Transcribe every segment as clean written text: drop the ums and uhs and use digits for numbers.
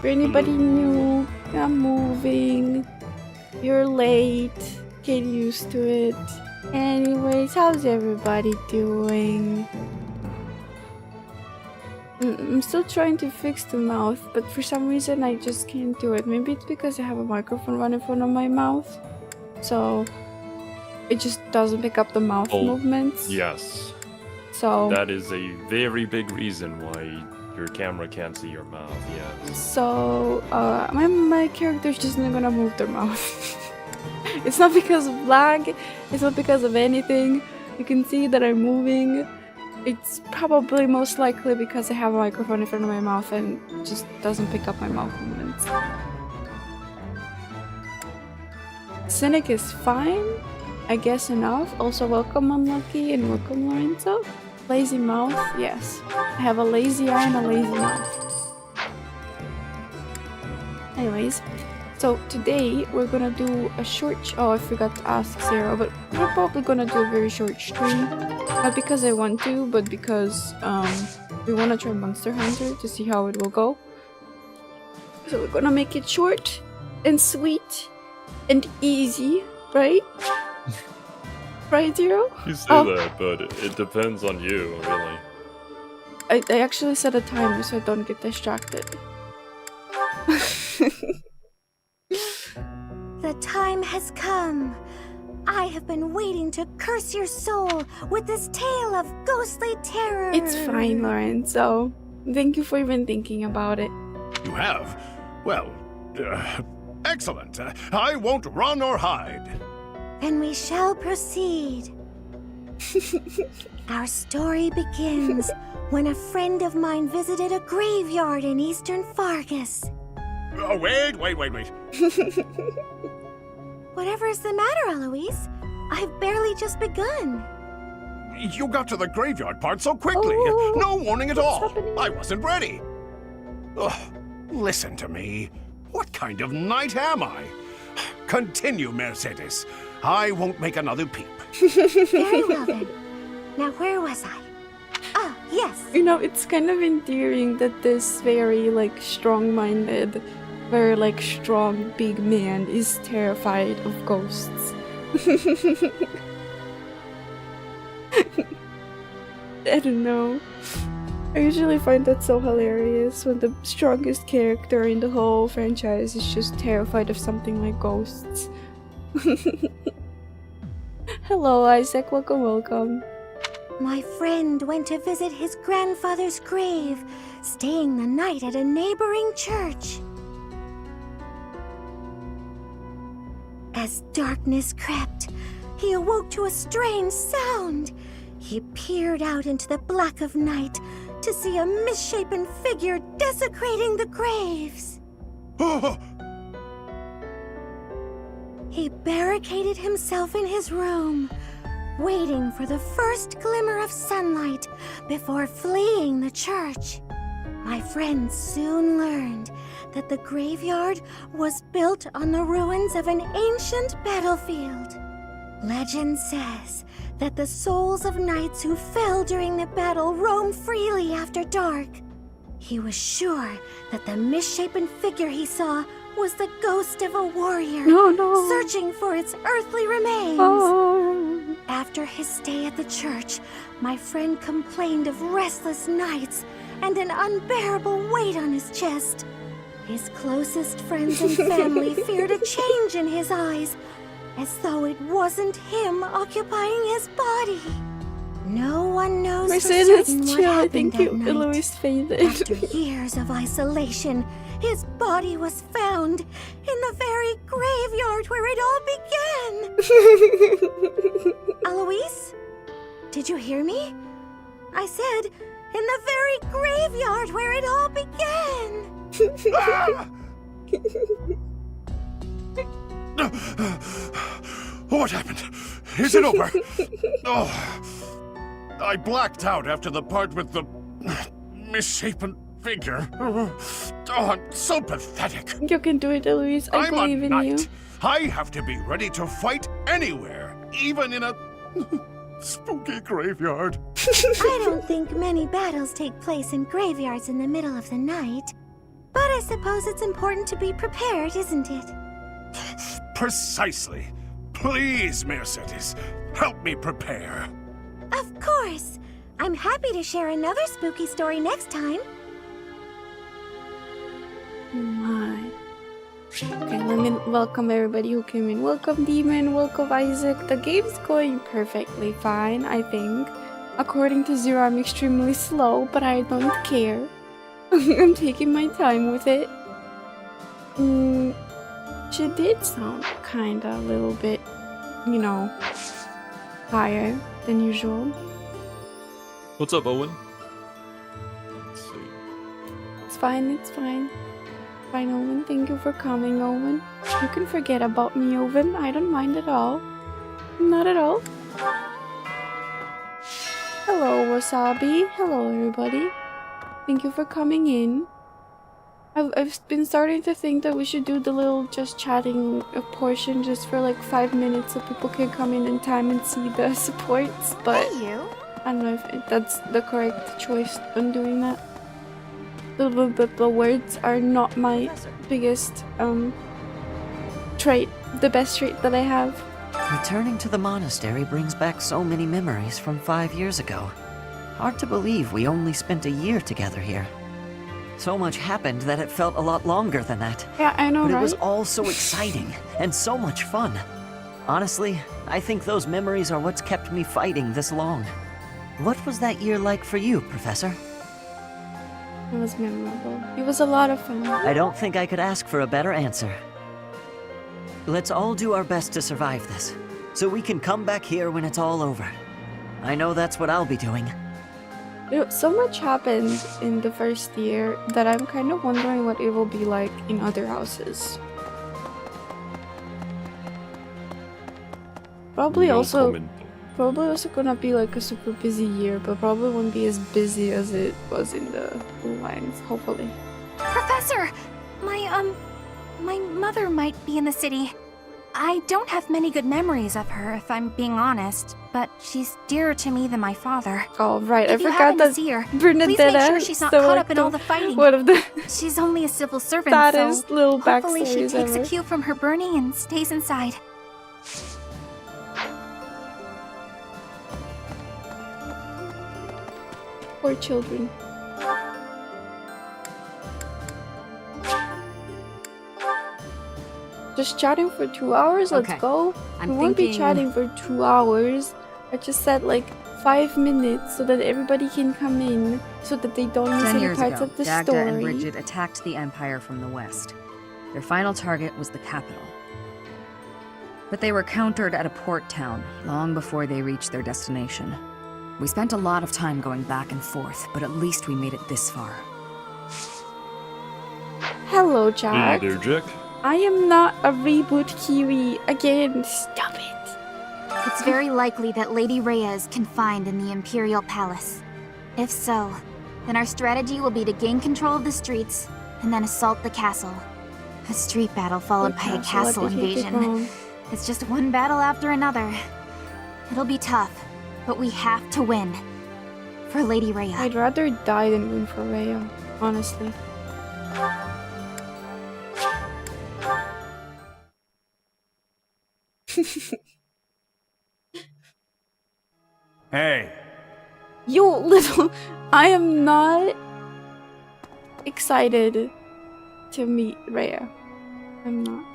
For anybody new, I'm moving. You're late. Get used to it. Anyways, how's everybody doing? I'm still trying to fix the mouth, but for some reason I just can't do it. Maybe it's because I have a microphone right in front of my mouth, so it just doesn't pick up the mouth movements. Yes. So that is a very big reason why your camera can't see your mouth. Yes. So my character's just not gonna move their mouth. It's not because of lag. It's not because of anything. You can see that I'm moving. It's probably most likely because I have a microphone in front of my mouth and it just doesn't pick up my mouth movements. Cynic is fine, I guess enough. Also welcome Unlucky and welcome Lorenzo. Lazy mouth, yes. I have a lazy eye and a lazy mouth. Anyways, so today we're gonna do a short oh, I forgot to ask Xero, but we're probably gonna do a very short stream. Not because I want to, but because we wanna try Monster Hunter to see how it will go. So we're gonna make it short and sweet and easy, right? Right, Xero? You say that, but it depends on you, really. I actually set a timer so I don't get distracted. The time has come. I have been waiting to curse your soul with this tale of ghostly terror. It's fine, Lorenzo. Thank you for even thinking about it. You have? Well, excellent. I won't run or hide. Then we shall proceed. Our story begins when a friend of mine visited a graveyard in eastern Fargus. Oh, wait. Whatever's the matter, Eloise? I've barely just begun. You got to the graveyard part so quickly. Oh, no warning at all. happening? I wasn't ready. Ugh, listen to me. What kind of knight am I? Continue, Mercedes. I won't make another peep. Very well then. Now where was I? Ah, yes. You know, it's kind of endearing that this very, strong-minded, very, strong, big man is terrified of ghosts. I don't know. I usually find that so hilarious when the strongest character in the whole franchise is just terrified of something like ghosts. Hello, Isaac. Welcome. My friend went to visit his grandfather's grave, staying the night at a neighboring church. As darkness crept, he awoke to a strange sound. He peered out into the black of night to see a misshapen figure desecrating the graves. He barricaded himself in his room, waiting for the first glimmer of sunlight before fleeing the church. My friend soon learned that the graveyard was built on the ruins of an ancient battlefield. Legend says that the souls of knights who fell during the battle roam freely after dark. He was sure that the misshapen figure he saw was the ghost of a warrior searching for its earthly remains. Oh. After his stay at the church, my friend complained of restless nights and an unbearable weight on his chest. His closest friends and family feared a change in his eyes, as though it wasn't him occupying his body. No one knows for certain what happened that night. Eloise faded. After years of isolation, his body was found in the very graveyard where it all began. Eloise? Did you hear me? I said, in the very graveyard where it all began. What happened? Is it over? Oh, I blacked out after the part with the misshapen figure. Oh, I'm so pathetic. You can do it, Eloise. I believe in you. I have to be ready to fight anywhere, even in a spooky graveyard. I don't think many battles take place in graveyards in the middle of the night. But I suppose it's important to be prepared, isn't it? Precisely. Please, Mercedes, help me prepare. Of course! I'm happy to share another spooky story next time. Oh my. Okay, let me welcome everybody who came in. Welcome Demon, welcome Isaac. The game's going perfectly fine, I think. According to Xero, I'm extremely slow, but I don't care. I'm taking my time with it. She did sound kinda a little bit, you know, higher than usual. What's up, Owen? Let's see. It's fine, it's fine. Fine, Owen. Thank you for coming, Owen. You can forget about me, Owen. I don't mind at all. Not at all. Hello, Wasabi. Hello, everybody. Thank you for coming in. I've been starting to think that we should do the little just chatting portion just for like 5 minutes so people can come in time and see the supports, but Hey, you. I don't know if that's the correct choice on doing that. The words are not my biggest trait, the best trait that I have. Returning to the monastery brings back so many memories from 5 years ago. Hard to believe we only spent a year together here. So much happened that it felt a lot longer than that. Yeah, I know, But right? it was all so exciting and so much fun. Honestly, I think those memories are what's kept me fighting this long. What was that year like for you, Professor? It was memorable. It was a lot of fun. I don't think I could ask for a better answer. Let's all do our best to survive this, so we can come back here when it's all over. I know that's what I'll be doing. So much happened in the first year that I'm kind of wondering what it will be like in other houses. Probably No also comment. Probably also gonna be like a super busy year, but probably won't be as busy as it was in the Blue Lines, hopefully. Professor! My mother might be in the city. I don't have many good memories of her, if I'm being honest, but she's dearer to me than my father. Oh, right, If I you forgot happen to that see her, Bernadetta please make sure she's not so, caught like, up in all the fighting. one of the She's only a civil servant, saddest so little hopefully she backstories takes ever. a cue from her burning and stays inside. Poor children. Just chatting for 2 hours? Let's Okay. go. I'm We won't be thinking- chatting for 2 hours. I just said like 5 minutes so that everybody can come in so that they don't miss 10 any years parts ago, of the Dagda story. and Bridget attacked the Empire from the west. Their final target was the capital. But they were countered at a port town long before they reached their destination. We spent a lot of time going back and forth, but at least we made it this far. Hello, Hey Jack. there, Jack. I am not a reboot Kiwi. Again, stop it. It's very likely that Lady Rhea is confined in the Imperial Palace. If so, then our strategy will be to gain control of the streets and then assault the castle. A street battle followed by a castle What did he take invasion. wrong? It's just one battle after another. It'll be tough, but we have to win. For Lady Rhea. I'd rather die than win for Rhea, honestly. Hey, You little... I am not excited to meet Rhea. I'm not.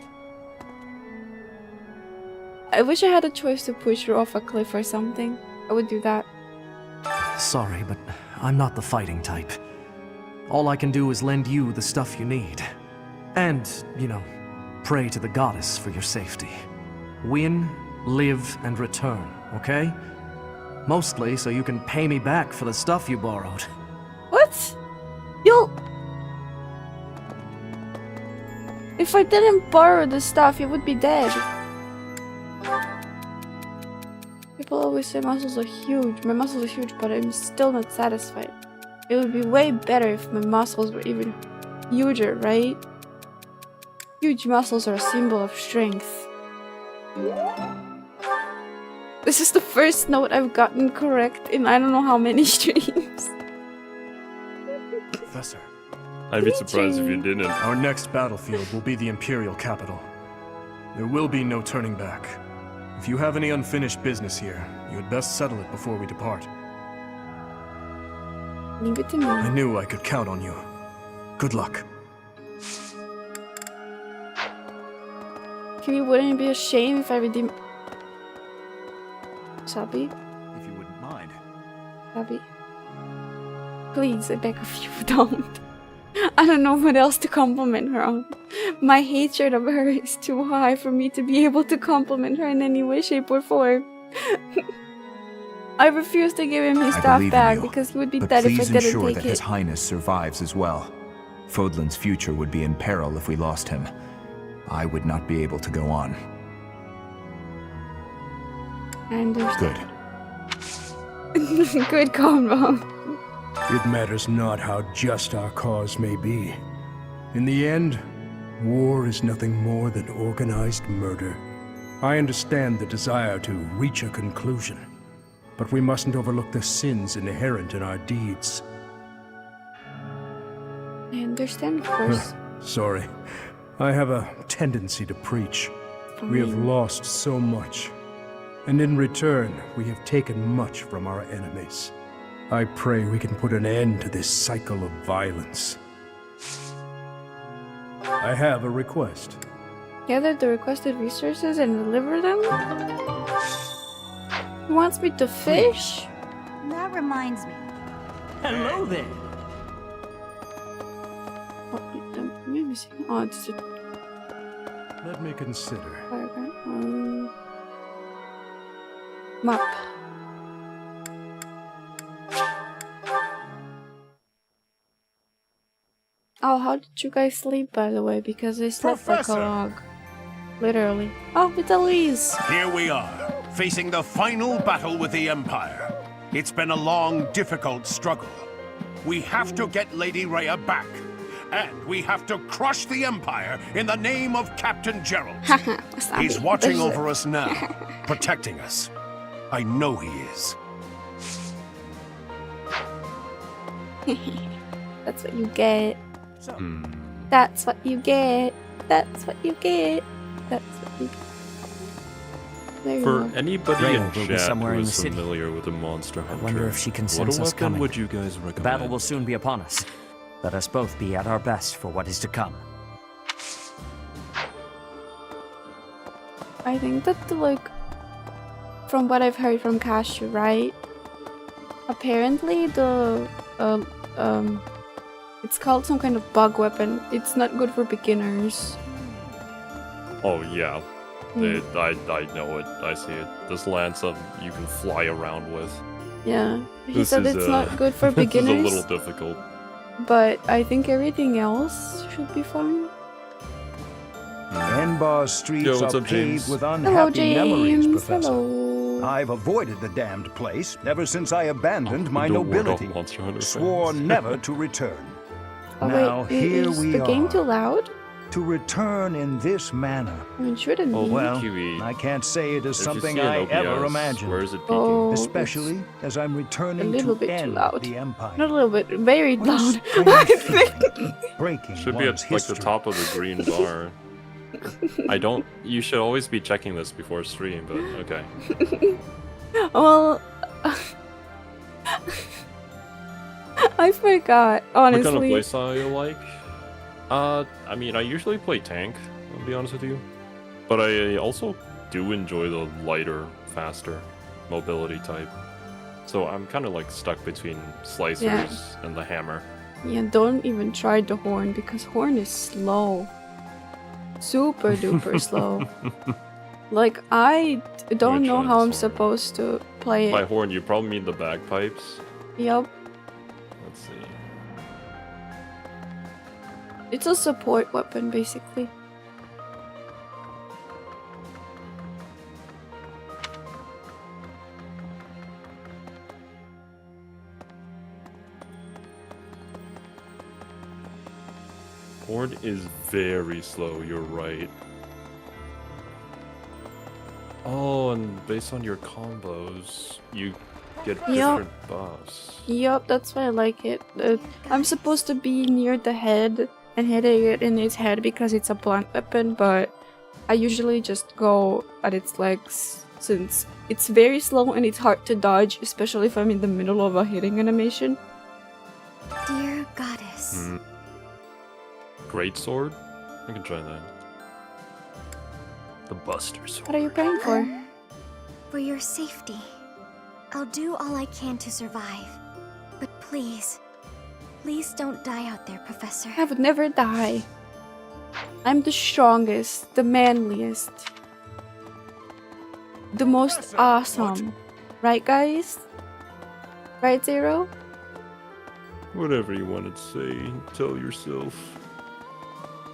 I wish I had a choice to push her off a cliff or something. I would do that. Sorry, but I'm not the fighting type. All I can do is lend you the stuff you need. And, you know, pray to the goddess for your safety. Win, live, and return, okay? Mostly so you can pay me back for the stuff you borrowed. What? You'll... If I didn't borrow the stuff, you would be dead. People always say muscles are huge. My muscles are huge, but I'm still not satisfied. It would be way better if my muscles were even huger, right? Huge muscles are a symbol of strength. This is the first note I've gotten correct in I don't know how many streams. Professor, I'd be surprised if you Dimitri. didn't. Our next battlefield will be the Imperial capital. There will be no turning back. If you have any unfinished business here, you had best settle it before we depart. Leave it to I me. knew I could count on you. Good luck. Kiwi, wouldn't it be a shame if I redeem... Sabi? If you wouldn't mind. Sabi? Please, I beg of you, don't. I don't know what else to compliment her on. My hatred of her is too high for me to be able to compliment her in any way, shape, or form. I refuse to give him his I staff believe in back you, because he would be but dead if I please didn't ensure take that it. His Highness survives as well. Fodlan's future would be in peril if we lost him. I would not be able to go on. I understand. Good. Good combo. It matters not how just our cause may be. In the end, war is nothing more than organized murder. I understand the desire to reach a conclusion, but we mustn't overlook the sins inherent in our deeds. I understand, of course. Sorry, I have a tendency to preach. We have Fine. lost so much, and in return, we have taken much from our enemies. I pray we can put an end to this cycle of violence. I have a request. Gather the requested resources and deliver them? He wants me to fish? That reminds me. Hello there. What am I missing? Oh, it's a Let me consider. diagram. Map. Oh, how did you guys sleep, by the way? Because I slept like a Professor! log. Literally. Oh, it's Elise! Here we are, facing the final battle with the Empire. It's been a long, difficult struggle. We have to get Lady Rhea back. And we have to crush the Empire in the name of Captain Gerald. He's watching over us now, protecting us. I know he is. That's what you get. Hmm. That's what you get. That's what you get. That's what you get. There you For go. anybody Rhea in will be chat somewhere who in is the city. familiar with the Monster Hunter, wonder if she can what sense us weapon coming. would you guys recommend? The battle will soon be upon us. Let us both be at our best for what is to come. I think that from what I've heard from Cashew, right? Apparently it's called some kind of bug weapon. It's not good for beginners. Oh yeah, Hmm. I know it. I see it. This lance that you can fly around with. Yeah. He This said is, it's not good for this is a beginners, little difficult. but I think everything else should be fine. Enbar's streets Yo, what's are up, James? paved with Hello, unhappy memories, James. Professor. Hello. I've avoided the damned place ever since I abandoned my Don't ward off nobility. Monster Hunter Swore fans. never to return. Oh Now wait, here is we the game are. too loud? To return in this manner. I mean, shouldn't Oh, be. Well, Kiwi, I can't say it is if something you see I an ever OBS, imagined. where is it peaking? Oh, Especially as I'm a returning little to bit too end loud. the Empire. Not a little bit, very What a loud. strange feeling, breaking Should be one's at like the history. top of the green bar. I don't. You should always be checking this before stream, but okay. Well, I forgot, What kind of honestly. playstyle you like? I mean, I usually play tank, I'll be honest with you. But I also do enjoy the lighter, faster mobility type. So I'm kind of like stuck between slicers Yeah. and the hammer. Yeah, don't even try the horn because horn is slow. Super duper slow. Like, I don't Which know one how is I'm horn? supposed to play By it. horn, you probably mean the bagpipes. Yup. Let's see. It's a support weapon, basically. Horn is very slow, you're right. Oh, and based on your combos, you Get Yup. different buffs. Yup, that's why I like it. I'm supposed to be near the head and hitting it in its head because it's a blunt weapon, but I usually just go at its legs since it's very slow and it's hard to dodge, especially if I'm in the middle of a hitting animation. Dear goddess. Hmm. Great sword? I can try that. The Buster Sword. What are you praying for? For your safety. I'll do all I can to survive. But please, please don't die out there, Professor. I would never die. I'm the strongest, the manliest, the most awesome. Right, guys? Right, Xero? Whatever you want to say, tell yourself.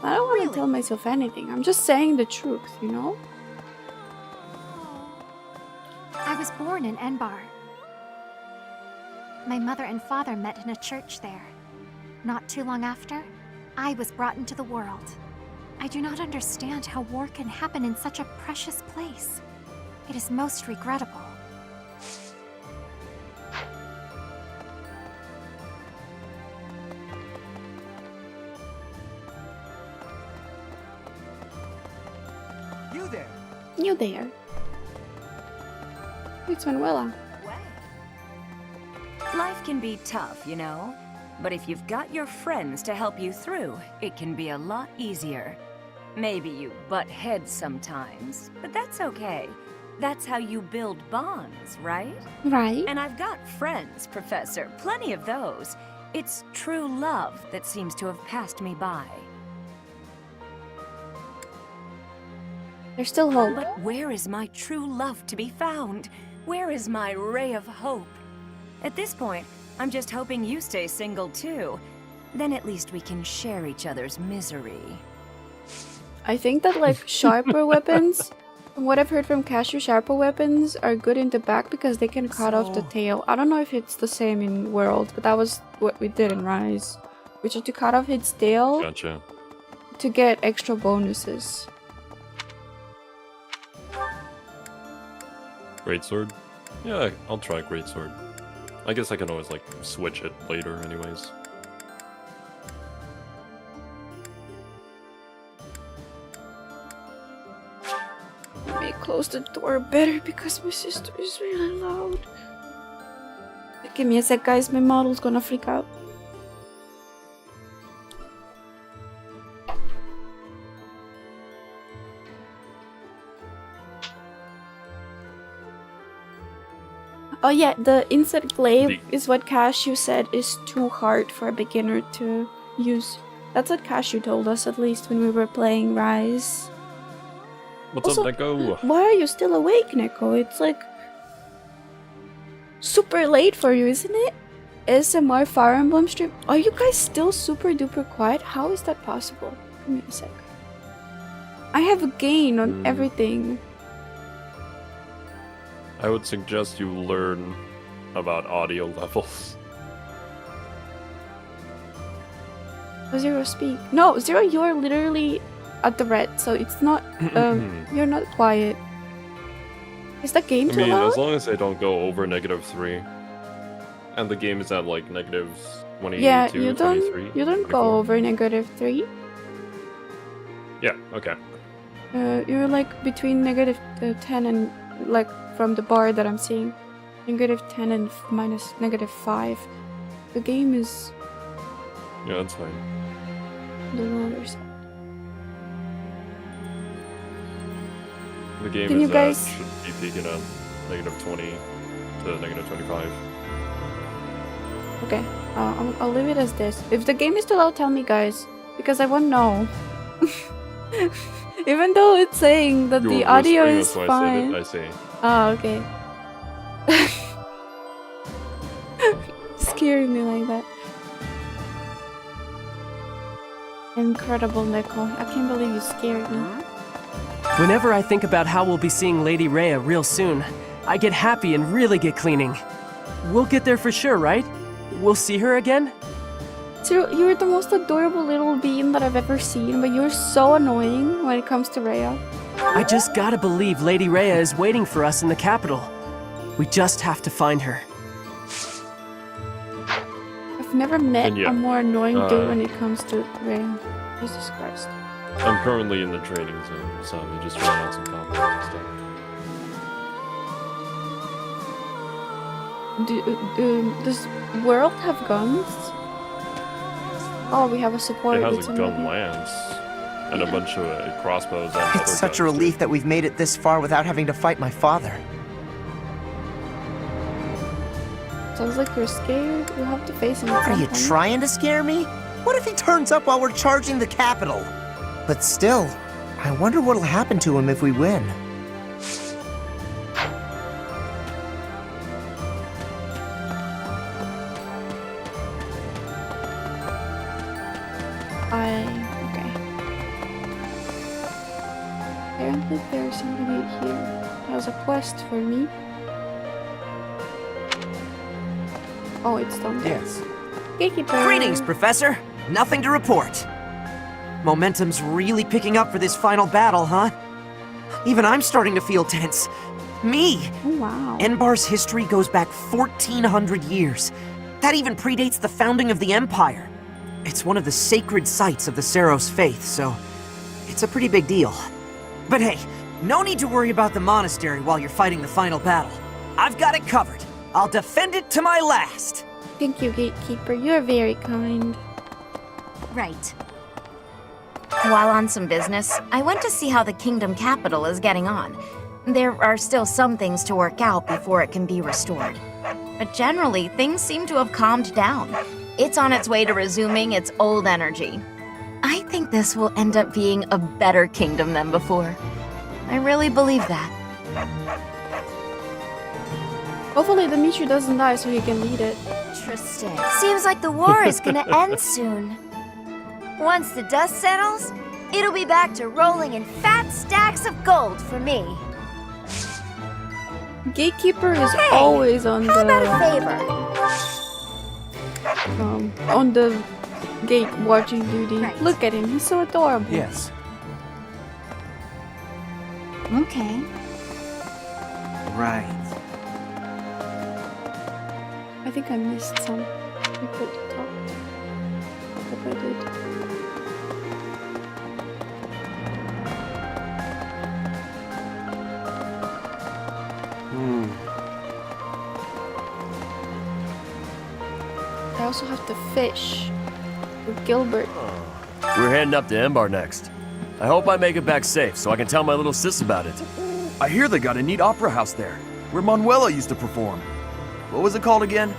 I don't want to tell myself anything. I'm just saying the truth, you know? I was born in Enbar. My mother and father met in a church there. Not too long after, I was brought into the world. I do not understand how war can happen in such a precious place. It is most regrettable. You there. It's Manuela. Life can be tough, you know? But if you've got your friends to help you through, it can be a lot easier. Maybe you butt heads sometimes, but that's okay. That's how you build bonds, right? Right. And I've got friends, Professor, plenty of those. It's true love that seems to have passed me by. There's still hope. But where is my true love to be found? Where is my ray of hope? At this point, I'm just hoping you stay single too. Then at least we can share each other's misery. I think that like sharper weapons, from what I've heard from Cashew, sharper weapons are good in the back because they can cut off the tail. I don't know if it's the same in World, but that was what we did in Rise. We tried to cut off its tail Gotcha. to get extra bonuses. Greatsword? Yeah, I'll try Greatsword. I guess I can always, like, switch it later anyways. Let me close the door better because my sister is really loud. Give me a sec, guys. My model's gonna freak out. Oh yeah, the insect glaive is what Cashew said is too hard for a beginner to use. That's what Cashew told us, at least when we were playing Rise. What's Also, up, Neko? Why are you still awake, Neko? It's like super late for you, isn't it? ASMR Fire Emblem stream. Are you guys still super duper quiet? How is that possible? Give me a sec. I have a gain on everything. I would suggest you learn about audio levels. Xero, speak. No, Xero, you're literally at the red, so it's not. You're not quiet. Is that game I too mean, loud? as long as they don't go over -3, and the game is at like -22, Yeah, you don't. 23, You don't 24. go over -3. Yeah. Okay. You're like between -10 and like from the bar that I'm seeing, -10 and minus -5. The game is Yeah, that's fine. the lower side. The game Can is you guys- should be peaking at -20 to -25. Okay, I'll leave it as this. If the game is too loud, tell me, guys, because I won't know. Even though it's saying that You the were audio whispering, is that's why fine. I said it. I see. Ah, okay. Scaring me like that. Incredible, Neko. I can't believe you scared me. Whenever I think about how we'll be seeing Lady Rhea real soon, I get happy and really get cleaning. We'll get there for sure, right? We'll see her again? So you're the most adorable little bean that I've ever seen, but you're so annoying when it comes to Rhea. I just gotta believe Lady Rhea is waiting for us in the capital. We just have to find her. I've never met And yeah, a more annoying dude when it comes to Rhea. Jesus Christ. I'm currently in the training zone, so we just ran out some combos and stuff. Does World have guns? Oh, we have a support. It has with a gun somebody. lance and a bunch of crossbows and It's such a relief that we've made it this far without having to fight my father. Sounds like you're scared. You have to face him at Are some you point. trying to scare me? What if he turns up while we're charging the capital? But still, I wonder what'll happen to him if we win. Okay. Apparently there's somebody here who has a quest for me. Oh, it's down there. Yes. Gatekeeper. Greetings, Professor. Nothing to report. Momentum's really picking up for this final battle, huh? Even I'm starting to feel tense. Me! Oh, wow. Enbar's history goes back 1,400 years. That even predates the founding of the Empire. It's one of the sacred sites of the Xero's faith, so it's a pretty big deal. But hey, no need to worry about the monastery while you're fighting the final battle. I've got it covered. I'll defend it to my last. Thank you, Gatekeeper. You're very kind. Right. While on some business, I went to see how the kingdom capital is getting on. There are still some things to work out before it can be restored. But generally, things seem to have calmed down. It's on its way to resuming its old energy. I think this will end up being a better kingdom than before. I really believe that. Hopefully Dimitri doesn't die so he can lead it. Interesting. Seems like the war is gonna end soon. Once the dust settles, it'll be back to rolling in fat stacks of gold for me. Gatekeeper is always on How about a the favor? on the gate watching duty. Right. Look at him, he's so adorable. Yes. Okay. Right. I think I missed some people to talk to. Hope I did. I also have to fish with Gilbert. We're heading up to Embar next. I hope I make it back safe so I can tell my little sis about it. I hear they got a neat opera house there, where Manuela used to perform. What was it called again?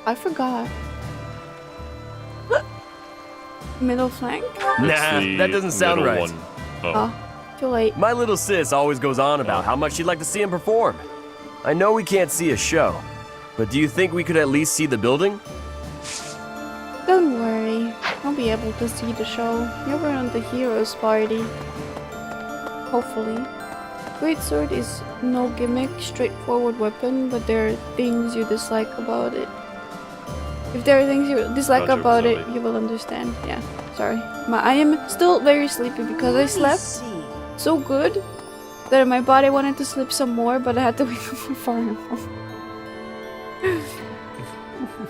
I forgot. Middle flank? Nah, It's that the doesn't sound middle right. one. Oh. Too late. My little sis always goes on about how much she'd like to see him perform. I know we can't see a show, but do you think we could at least see the building? Don't worry. I'll be able to see the show. You were on the heroes party. Hopefully. Greatsword is no gimmick, straightforward weapon, but there are things you dislike about it. If there are things you dislike Gotcha, about it, Zoe. you will understand. Yeah, sorry. I am still very sleepy because I slept so good that my body wanted to sleep some more, but I had to wake up for Fire Emblem.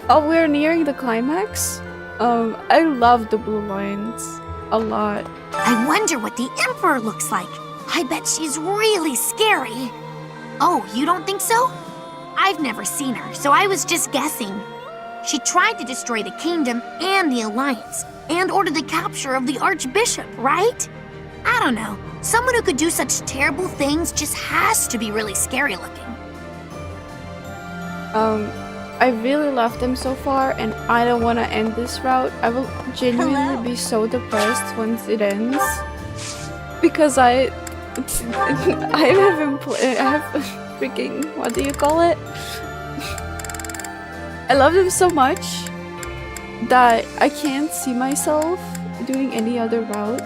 Oh, we're nearing the climax. I love the blue lines a lot. I wonder what the Emperor looks like. I bet she's really scary. Oh, you don't think so? I've never seen her, so I was just guessing. She tried to destroy the kingdom and the Alliance, and order the capture of the Archbishop, right? I don't know. Someone who could do such terrible things just has to be really scary looking. I really love them so far, and I don't want to end this route. I will genuinely be so depressed once it ends, because I have freaking, what do you call it? I love them so much that I can't see myself doing any other route,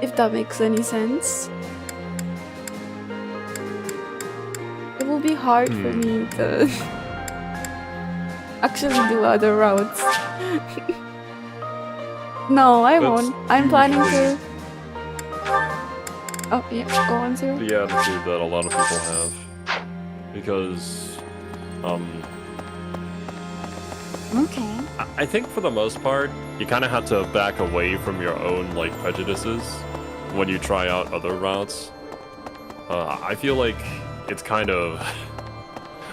if that makes any sense. It will be hard for me to actually do other routes. No, I won't. I'm planning to... Oh, yeah, go on, Zero. The attitude that a lot of people have. because Okay. I think for the most part, you kind of have to back away from your own like prejudices when you try out other routes. I feel like it's kind of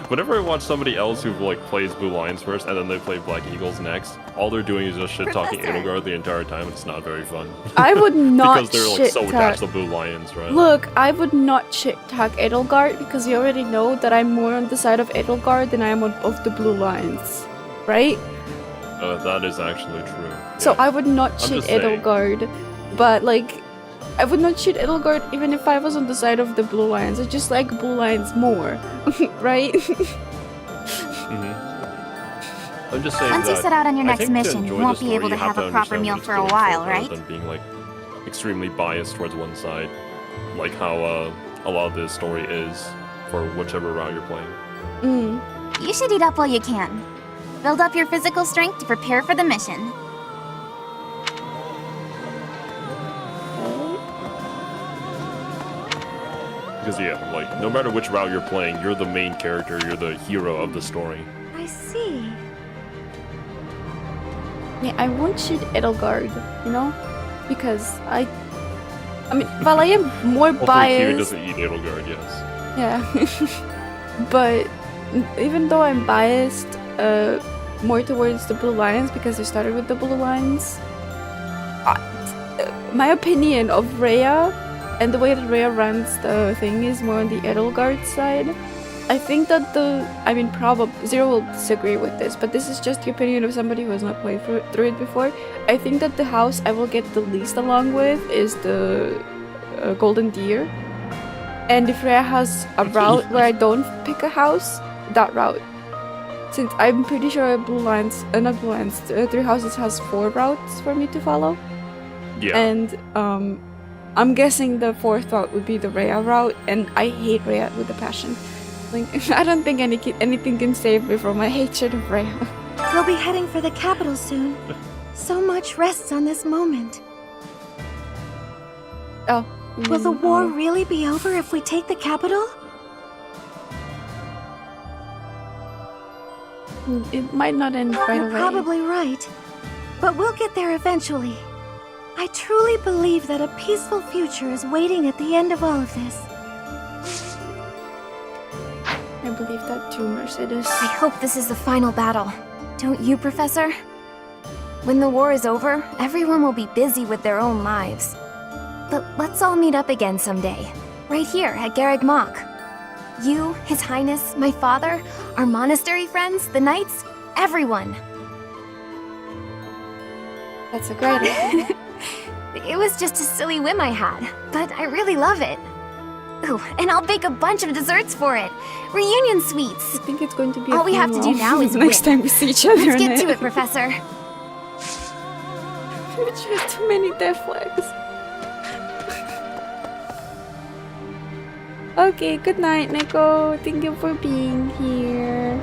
whenever I watch somebody else who like plays Blue Lions first and then they play Black Eagles next, all they're doing is just shit talking Edelgard the entire time. It's not very fun. I would not because they're like so shit-talk- attached to Blue Lions, right? Look, I would not shit-talk Edelgard because you already know that I'm more on the side of Edelgard than I am of the Blue Lions, right? That is actually true. So I would not I'm shit just saying. Edelgard, but like, I would not shit Edelgard even if I was on the side of the Blue Lions. I just like Blue Lions more, right? I'm just saying Once you that set out on your I next think to mission, you enjoy won't the be story, able to you have a proper understand meal what it's for a going while, rather right? than being like extremely biased towards one side, like how a lot of this story is for whichever route you're playing. You should eat up while you can. Build up your physical strength to prepare for the mission. Because yeah, like no matter which route you're playing, you're the main character, you're the hero of the story. I see. Yeah, I won't shit Edelgard, you know? Because I mean, while I am more Hopefully Kiwi biased... doesn't eat Edelgard, yes. Yeah. But even though I'm biased more towards the Blue Lions because I started with the Blue Lions, my opinion of Rhea and the way that Rhea runs the thing is more on the Edelgard side. I think that probably Xero will disagree with this, but this is just the opinion of somebody who has not played through it before. I think that the house I will get the least along with is the Golden Deer. And if Rhea has a route where I don't pick a house, that route. Since I'm pretty sure Three Houses has 4 routes for me to follow. Yeah. And I'm guessing the 4th route would be the Rhea route, and I hate Rhea with a passion. Like, I don't think anything can save me from my hatred of Rhea. We'll be heading for the capital soon. So much rests on this moment. Oh. Will the war really be over if we take the capital? It might not end right You're away. probably right. But we'll get there eventually. I truly believe that a peaceful future is waiting at the end of all of this. I believe that too, Mercedes. I hope this is the final battle. Don't you, Professor? When the war is over, everyone will be busy with their own lives. But let's all meet up again someday. Right here at Garreg Mach. You, His Highness, my father, our monastery friends, the knights, everyone. That's a great idea. It was just a silly whim I had, but I really love it. Ooh, and I'll bake a bunch of desserts for it. Reunion sweets. I think it's going to be All we have to do now is next win. time we see each other. Let's get to it, Professor. Which has too many death flags. Okay, good night, Neko. Thank you for being here.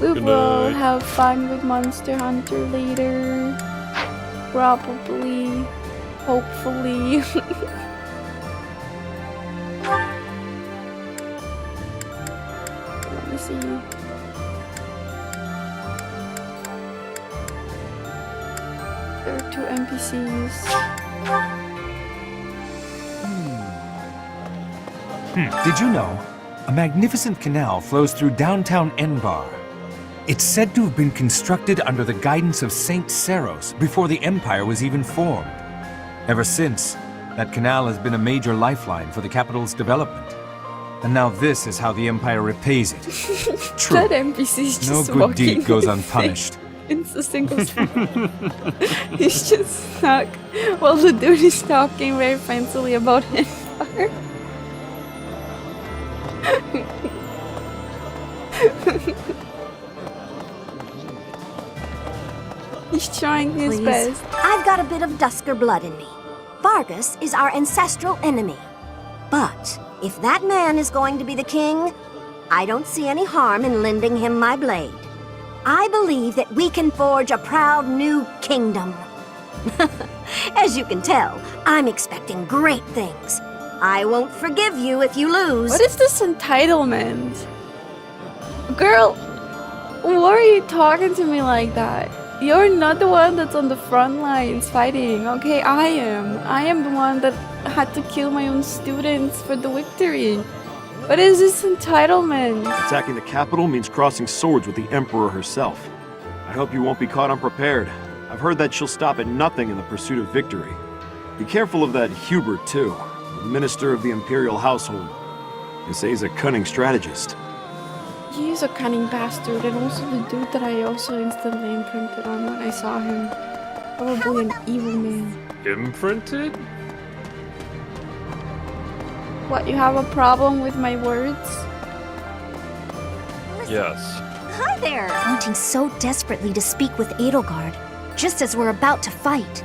We Good will night. have fun with Monster Hunter later. Probably. Hopefully. Let me see. There are 2 NPCs. Did you know? A magnificent canal flows through downtown Enbar. It's said to have been constructed under the guidance of Saint Seros before the Empire was even formed. Ever since, that canal has been a major lifeline for the capital's development. And now this is how the Empire repays it. True. That NPC is just No good walking deed goes in unpunished. In a single spot. He's just stuck while the dude is talking very fancily about Empire. He's trying his Please. best. I've got a bit of Dusker blood in me. Vargas is our ancestral enemy. But if that man is going to be the king, I don't see any harm in lending him my blade. I believe that we can forge a proud new kingdom. As you can tell, I'm expecting great things. I won't forgive you if you lose. What is this entitlement? Girl, why are you talking to me like that? You're not the one that's on the front lines fighting, okay? I am. I am the one that had to kill my own students for the victory. What is this entitlement? Attacking the capital means crossing swords with the Emperor herself. I hope you won't be caught unprepared. I've heard that she'll stop at nothing in the pursuit of victory. Be careful of that Hubert, too, the Minister of the Imperial Household. They say he's a cunning strategist. He's a cunning bastard, and also the dude that I also instantly imprinted on when I saw him. Probably an evil man. Imprinted? What, you have a problem with my words? Yes. Hi there! Wanting so desperately to speak with Edelgard, just as we're about to fight.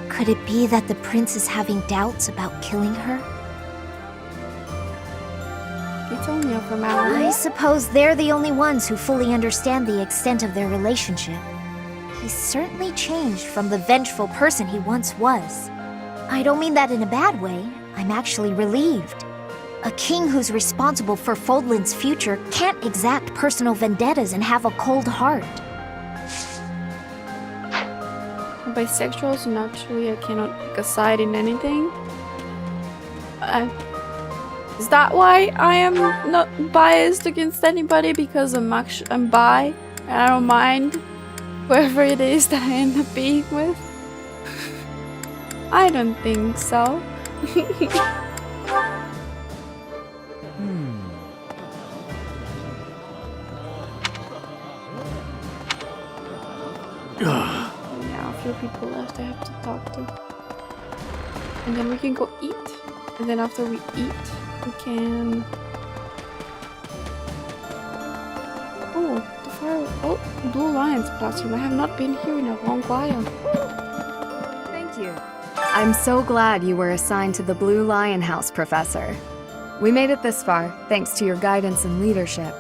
Could it be that the prince is having doubts about killing her? It's only a formality. I suppose they're the only ones who fully understand the extent of their relationship. He's certainly changed from the vengeful person he once was. I don't mean that in a bad way. I'm actually relieved. A king who's responsible for Fodlan's future can't exact personal vendettas and have a cold heart. Bisexual, so naturally I cannot pick a side in anything. Is that why I am not biased against anybody? Because I'm bi and I don't mind whoever it is that I end up being with? I don't think so. Yeah, a few people left I have to talk to. And then we can go eat. And then after we eat, we can... Oh, the fire... Oh, Blue Lion's classroom. I have not been here in a long while. Thank you. I'm so glad you were assigned to the Blue Lion House, Professor. We made it this far, thanks to your guidance and leadership.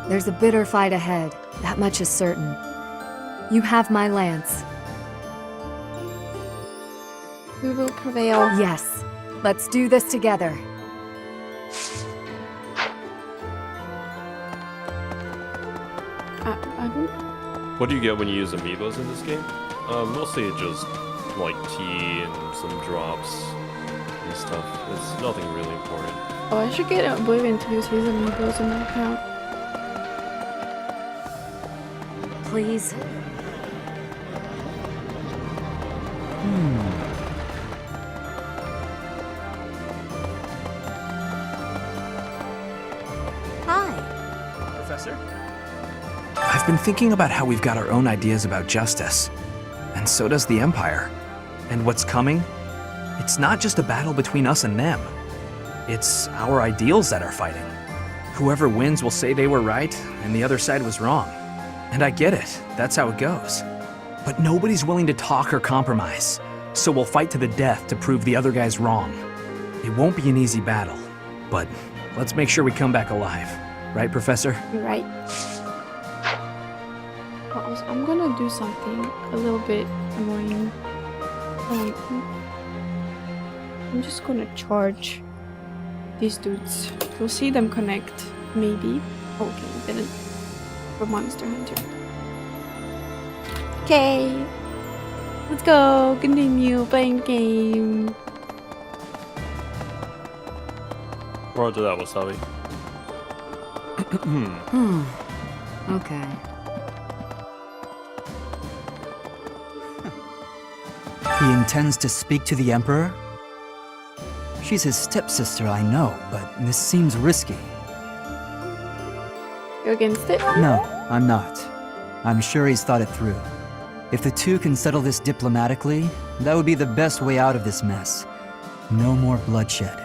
There's a bitter fight ahead, that much is certain. You have my lance. We will prevail. Yes. Let's do this together. I don't... What do you get when you use amiibos in this game? Mostly just like tea and some drops and stuff. It's nothing really important. Oh, I should get Oblivion to use his amiibos in my account. Please. Hi. Professor? I've been thinking about how we've got our own ideas about justice. And so does the Empire. And what's coming? It's not just a battle between us and them. It's our ideals that are fighting. Whoever wins will say they were right, and the other side was wrong. And I get it, that's how it goes. But nobody's willing to talk or compromise, so we'll fight to the death to prove the other guy's wrong. It won't be an easy battle, but let's make sure we come back alive. Right, Professor? You're right. Also, I'm gonna do something a little bit annoying. I'm just gonna charge these dudes. We'll see them connect, maybe. Okay, didn't. For Monster Hunter. Okay, let's go. Continue playing game. Roger that, Wasabi. Okay. He intends to speak to the Emperor? She's his stepsister, I know, but this seems risky. You're against it? No, I'm not. I'm sure he's thought it through. If the two can settle this diplomatically, that would be the best way out of this mess. No more bloodshed.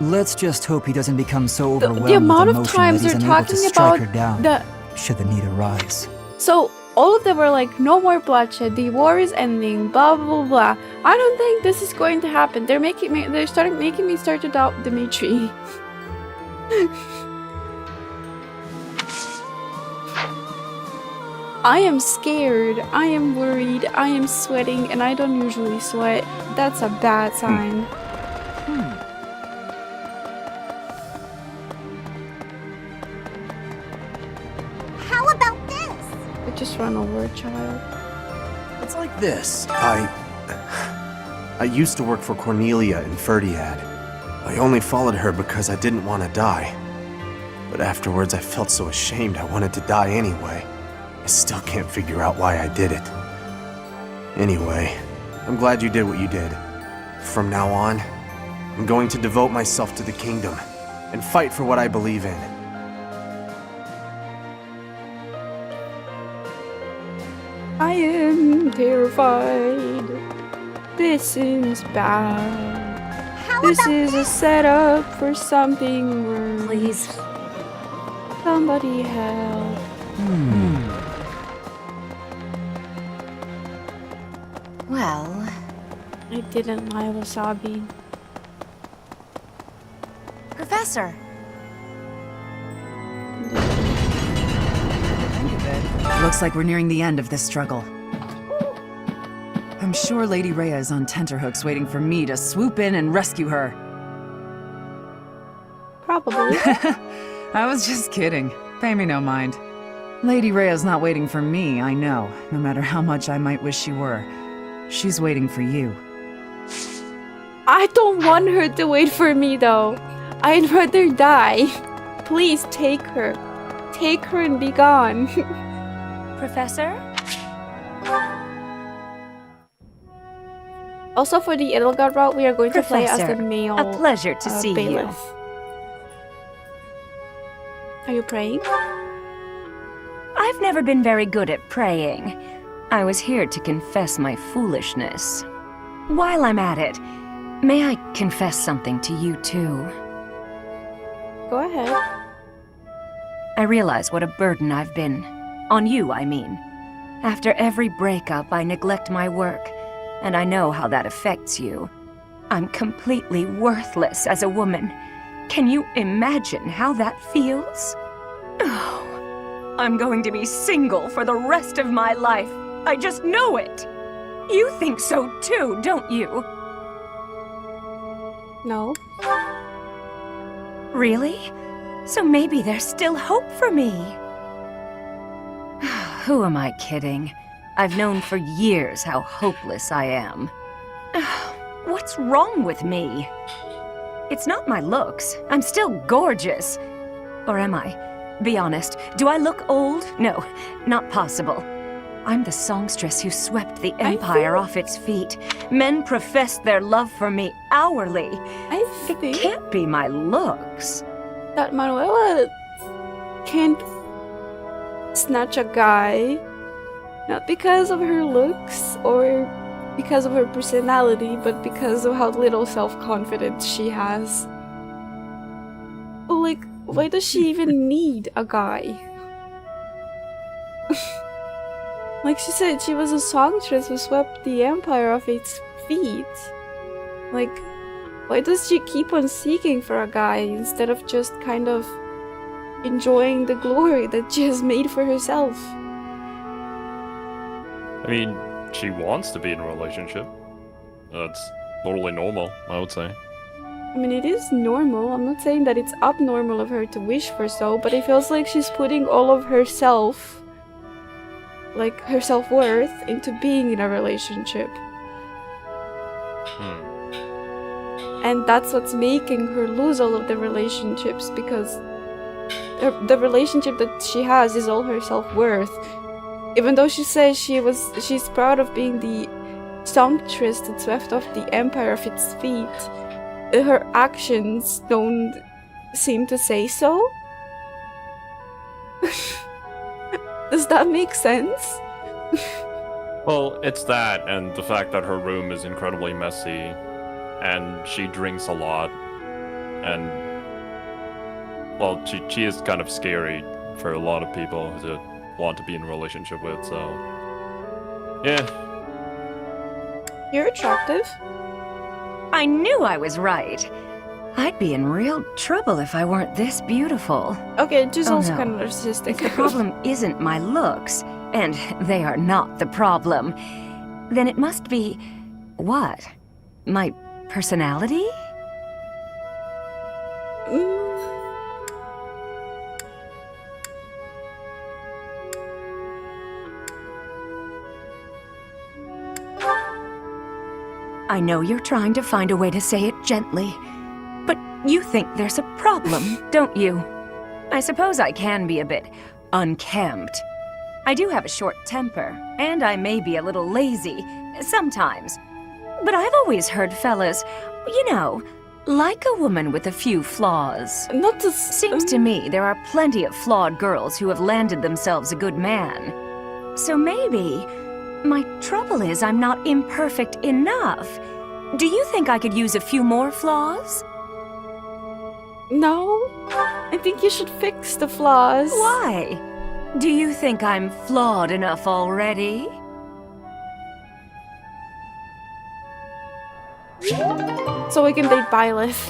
Let's just hope he doesn't become so overwhelmed the amount with of emotion times that he's they're unable to talking strike her about down, the... should the need arise. So, all of them were like, no more bloodshed, the war is ending, blah blah blah blah. I don't think this is going to happen. They're making me start to doubt Dimitri. I am scared, I am worried, I am sweating, and I don't usually sweat. That's a bad sign. just run over a child. It's like this. I used to work for Cornelia in Ferdiad. I only followed her because I didn't want to die. But afterwards I felt so ashamed I wanted to die anyway. I still can't figure out why I did it. Anyway, I'm glad you did what you did. From now on, I'm going to devote myself to the kingdom and fight for what I believe in. I am terrified. This is bad. This is a setup for something worse. Please. Somebody help. Well, I didn't lie, Wasabi. Professor. Looks like we're nearing the end of this struggle. I'm sure Lady Rhea is on tenterhooks waiting for me to swoop in and rescue her. Probably. I was just kidding. Pay me no mind. Lady Rhea's not waiting for me, I know, no matter how much I might wish she were. She's waiting for you. I don't want her to wait for me, though. I'd rather die. Please take her. Take her and be gone. Professor? Also, for the Edelgard route, we are going to play as the Professor, male a pleasure to see bailiff. you. Are you praying? I've never been very good at praying. I was here to confess my foolishness. While I'm at it, may I confess something to you too? Go ahead. I realize what a burden I've been. On you, I mean. After every breakup, I neglect my work, and I know how that affects you. I'm completely worthless as a woman. Can you imagine how that feels? Oh, I'm going to be single for the rest of my life. I just know it. You think so too, don't you? No. Really? So maybe there's still hope for me. Who am I kidding? I've known for years how hopeless I am. What's wrong with me? It's not my looks. I'm still gorgeous. Or am I? Be honest, do I look old? No, not possible. I'm the songstress who swept the Empire off its feet. Men professed their love for me hourly. It can't be my looks. That Manuela can't snatch a guy, not because of her looks or because of her personality, but because of how little self-confidence she has. Like, why does she even need a guy? Like she said, she was a songstress who swept the Empire off its feet. Like, why does she keep on seeking for a guy instead of just kind of enjoying the glory that she has made for herself? I mean, she wants to be in a relationship. That's totally normal, I would say. I mean, it is normal. I'm not saying that it's abnormal of her to wish for so, but it feels like she's putting all of herself, like her self-worth, into being in a relationship. And that's what's making her lose all of the relationships, because the relationship that she has is all her self-worth. Even though she says she's proud of being the songstress that swept off the Empire off its feet, her actions don't seem to say so. Does that make sense? Well, it's that, and the fact that her room is incredibly messy, and she drinks a lot, and, well, she is kind of scary for a lot of people to want to be in a relationship with, so, yeah. You're attractive. I knew I was right. I'd be in real trouble if I weren't this beautiful. Okay, just Oh, also no. kind of narcissistic. If the problem isn't my looks, and they are not the problem, then it must be... what? My personality? I know you're trying to find a way to say it gently, but you think there's a problem, don't you? I suppose I can be a bit unkempt. I do have a short temper, and I may be a little lazy, sometimes. But I've always heard fellas, you know, like a woman with a few flaws. Seems to me there are plenty of flawed girls who have landed themselves a good man. So maybe my trouble is I'm not imperfect enough. Do you think I could use a few more flaws? No, I think you should fix the flaws. Why? Do you think I'm flawed enough already? So we can date Byleth.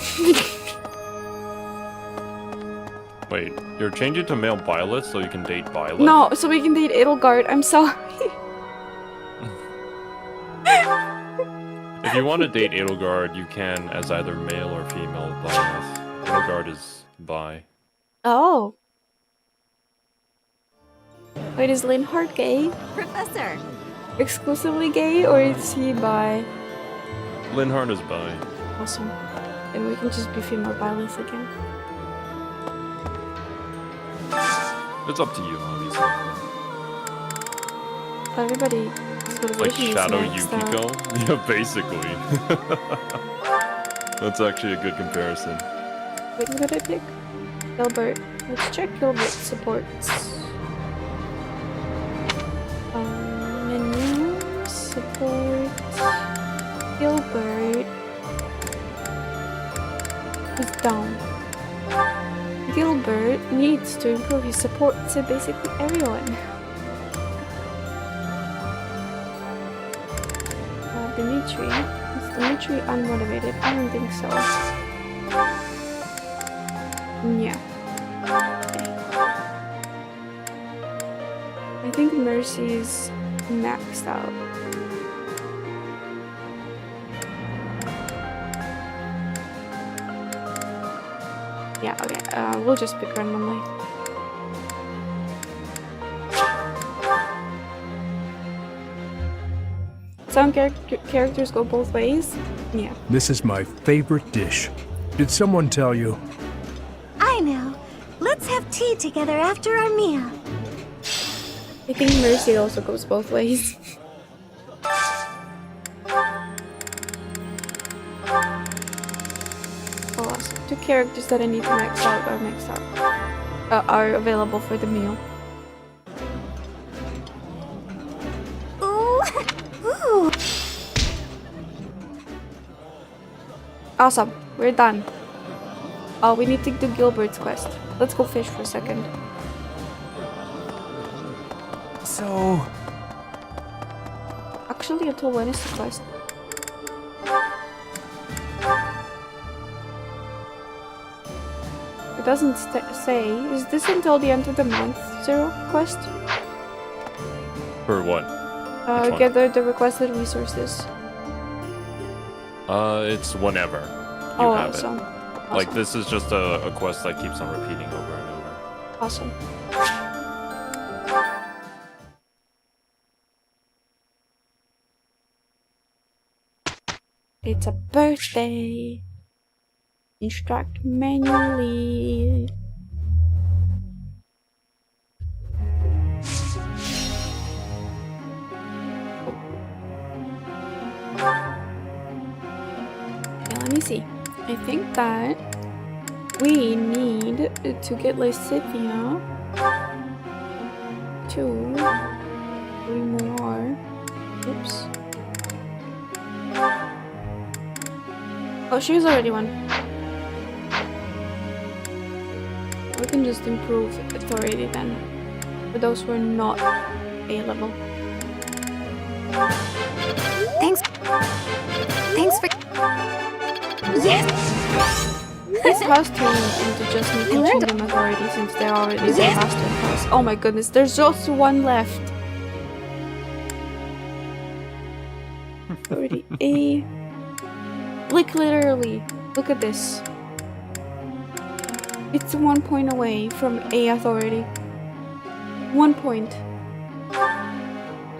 Wait, you're changing to male Byleth so you can date Byleth? No, so we can date Edelgard. I'm sorry. If you want to date Edelgard, you can as either male or female Byleth. Edelgard is bi. Oh. Wait, is Linhardt gay? Professor! Exclusively gay, or is he bi? Linhardt is bi. Awesome. And we can just be female Byleth again. It's up to you, obviously. Everybody. Like Shadow Yukiko? Yeah, basically. That's actually a good comparison. Wait, what did I pick? Gilbert. Let's check Gilbert's supports. Menu, support, Gilbert is down. Gilbert needs to improve his support to basically everyone. Dimitri. Is Dimitri unmotivated? I don't think so. Yeah. I think Mercy's maxed out. Yeah, okay. We'll just pick randomly. Some characters go both ways. Yeah. This is my favorite dish. Did someone tell you? I know. Let's have tea together after our meal. I think Mercy also goes both ways. Oh, awesome. 2 characters that I need to max out are maxed out. Are available for the meal. Ooh. Awesome. We're done. Oh, we need to do Gilbert's quest. Let's go fish for a second. So... Actually, until when is the quest? It doesn't say. Is this until the end of the month, Xero quest? For what? Gather the requested resources. It's whenever you Oh, have awesome. it. Like, this is just a quest that keeps on repeating over and over. Awesome. It's a birthday. Instruct manually. Okay, let me see. I think that we need to get Lysithia 2, 3 more. Oops. Oh, she was already 1. We can just improve authority then, for those who are not A level. Thanks for... Yes! This has turned into just me teaching them authority since they're already the master class. Oh my goodness, there's just 1 left. Authority A. Like literally, look at this. It's 1 point away from A authority. 1 point.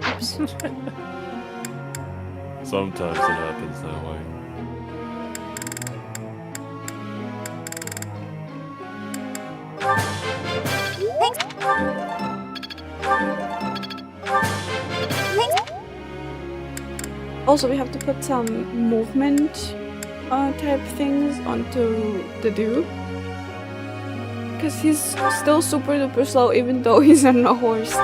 Oops. Sometimes it happens that way. Also, we have to put some movement type things onto the dude. Because he's still super duper slow even though he's on a horse.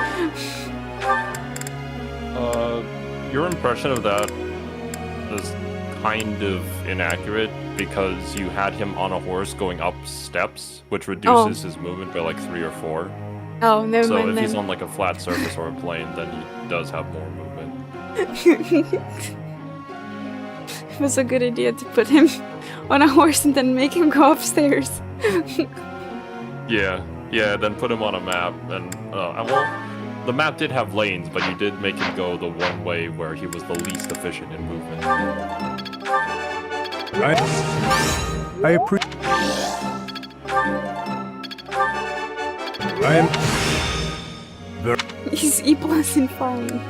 Your impression of that is kind of inaccurate because you had him on a horse going up steps, which reduces his movement by like 3 or 4. Oh, never so mind if then. he's on like a flat surface or a plane, then he does have more movement. It was a good idea to put him on a horse and then make him go upstairs. Yeah, then put him on a map, and well, the map did have lanes, but you did make him go the one way where he was the least efficient in movement. I appreciate. I am. He's E+ in flying.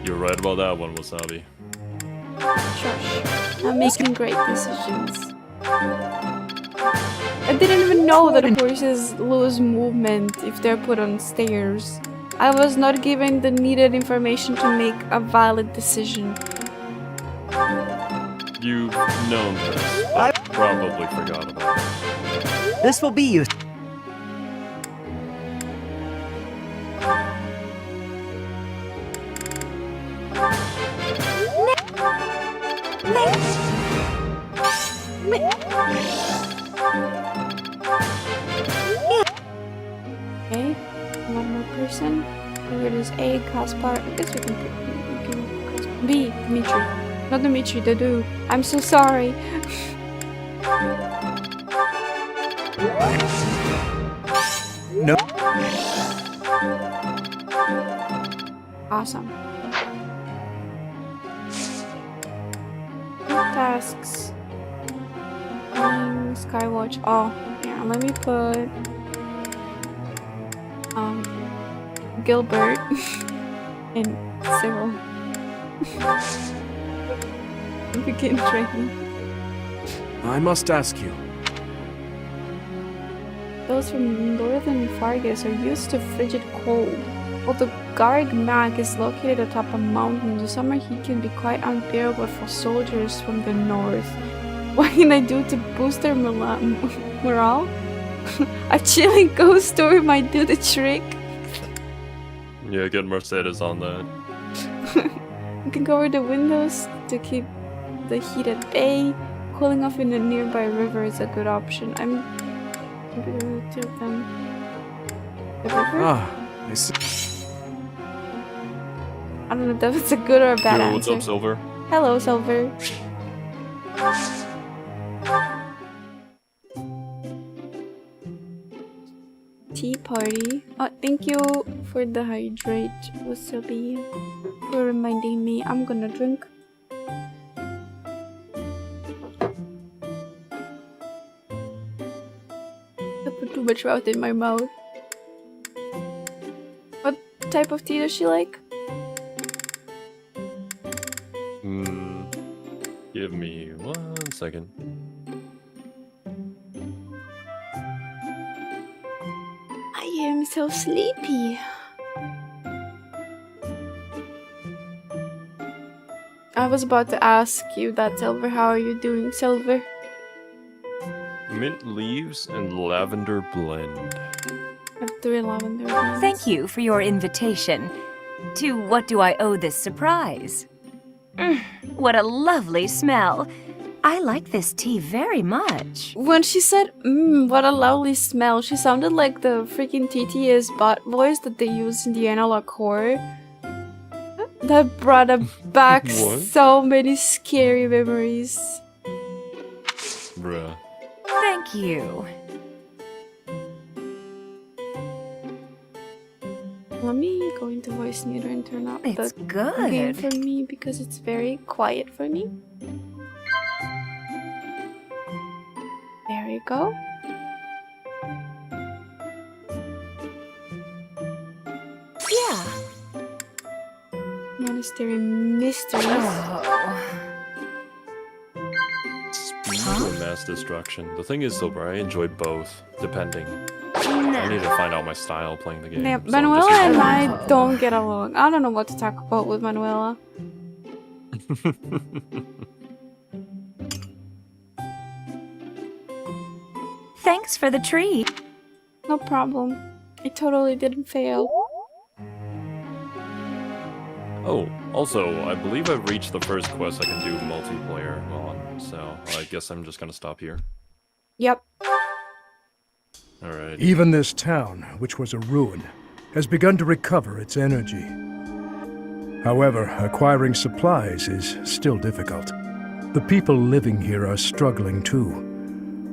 You're right about that one, Wasabi. Shush. I'm making great decisions. I didn't even know that horses lose movement if they're put on stairs. I was not given the needed information to make a valid decision. You've known this, but probably forgot about it. This will be you. Okay, one more person. Where is A, Kaspar? I guess we can put B, Dimitri. Not Dimitri, the dude. I'm so sorry. No. Awesome. Tasks. Skywatch. Oh, yeah, let me put Gilbert and Xero. Begin training. I must ask you. Those from northern Fargus are used to frigid cold. While the Garg Mag is located atop a mountain, the summer heat can be quite unbearable for soldiers from the north. What can I do to boost their morale? A chilling ghost story might do the trick. Yeah, get Mercedes on that. You can cover the windows to keep the heat at bay. Cooling off in a nearby river is a good option. I'm going to tilt them. The river? Ah, I see. I don't know if that's a good or a bad Yo, answer. what's up, Silver? Hello, Silver. Tea party. Oh, thank you for the hydrate, Wasabi. For reminding me. I'm gonna drink. I put too much mouth in my mouth. What type of tea does she like? Give me 1 second. I am so sleepy. I was about to ask you that, Silver. How are you doing, Silver? Mint leaves and lavender blend. I have 3 lavender ones. Thank you for your invitation. To what do I owe this surprise? What a lovely smell. I like this tea very much. When she said, what a lovely smell, she sounded like the freaking TTS bot voice that they use in the analog horror. That brought back so many scary memories. Bruh. Thank you. Let me go into voice meter and turn up It's the good. game for me because it's very quiet for me. you go. Yeah. Monastery mysteries. Speed or mass destruction? The thing is, though, bro, I enjoy both, depending. I need to find out my style playing the game. Yeah, so I'm Manuela just and using I don't get along. I don't know what to talk about with Manuela. Thanks for the treat. No problem. I totally didn't fail. Oh, also, I believe I've reached the first quest I can do multiplayer on, so I guess I'm just gonna stop here. Yep. Alright. Even this town, which was a ruin, has begun to recover its energy. However, acquiring supplies is still difficult. The people living here are struggling too.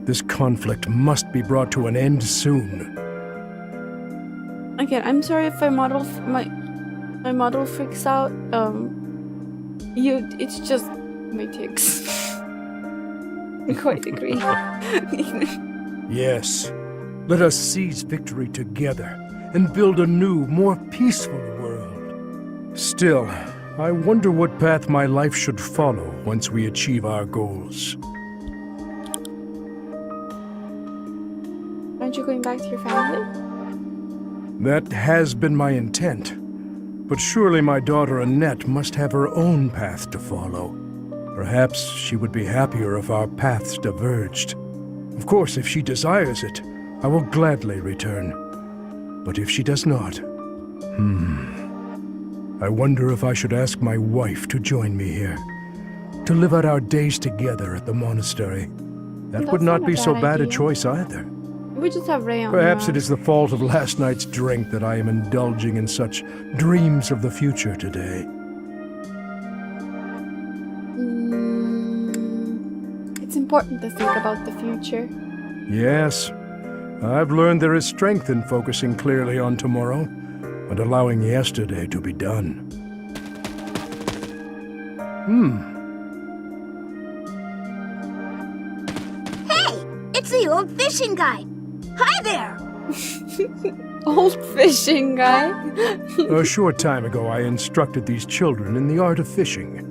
This conflict must be brought to an end soon. Again, I'm sorry if my model freaks out. It's just my tics. I quite agree. Yes, let us seize victory together and build a new, more peaceful world. Still, I wonder what path my life should follow once we achieve our goals. Aren't you going back to your family? That has been my intent. But surely my daughter Annette must have her own path to follow. Perhaps she would be happier if our paths diverged. Of course, if she desires it, I will gladly return. But if she does not, I wonder if I should ask my wife to join me here, to live out our days together at the monastery. That would not be so bad a choice either. We just have Ray on. Perhaps it is the fault of last night's drink that I am indulging in such dreams of the future today. It's important to think about the future. Yes, I've learned there is strength in focusing clearly on tomorrow and allowing yesterday to be done. Hey, it's the old fishing guy. Hi there! Old fishing guy? A short time ago, I instructed these children in the art of fishing.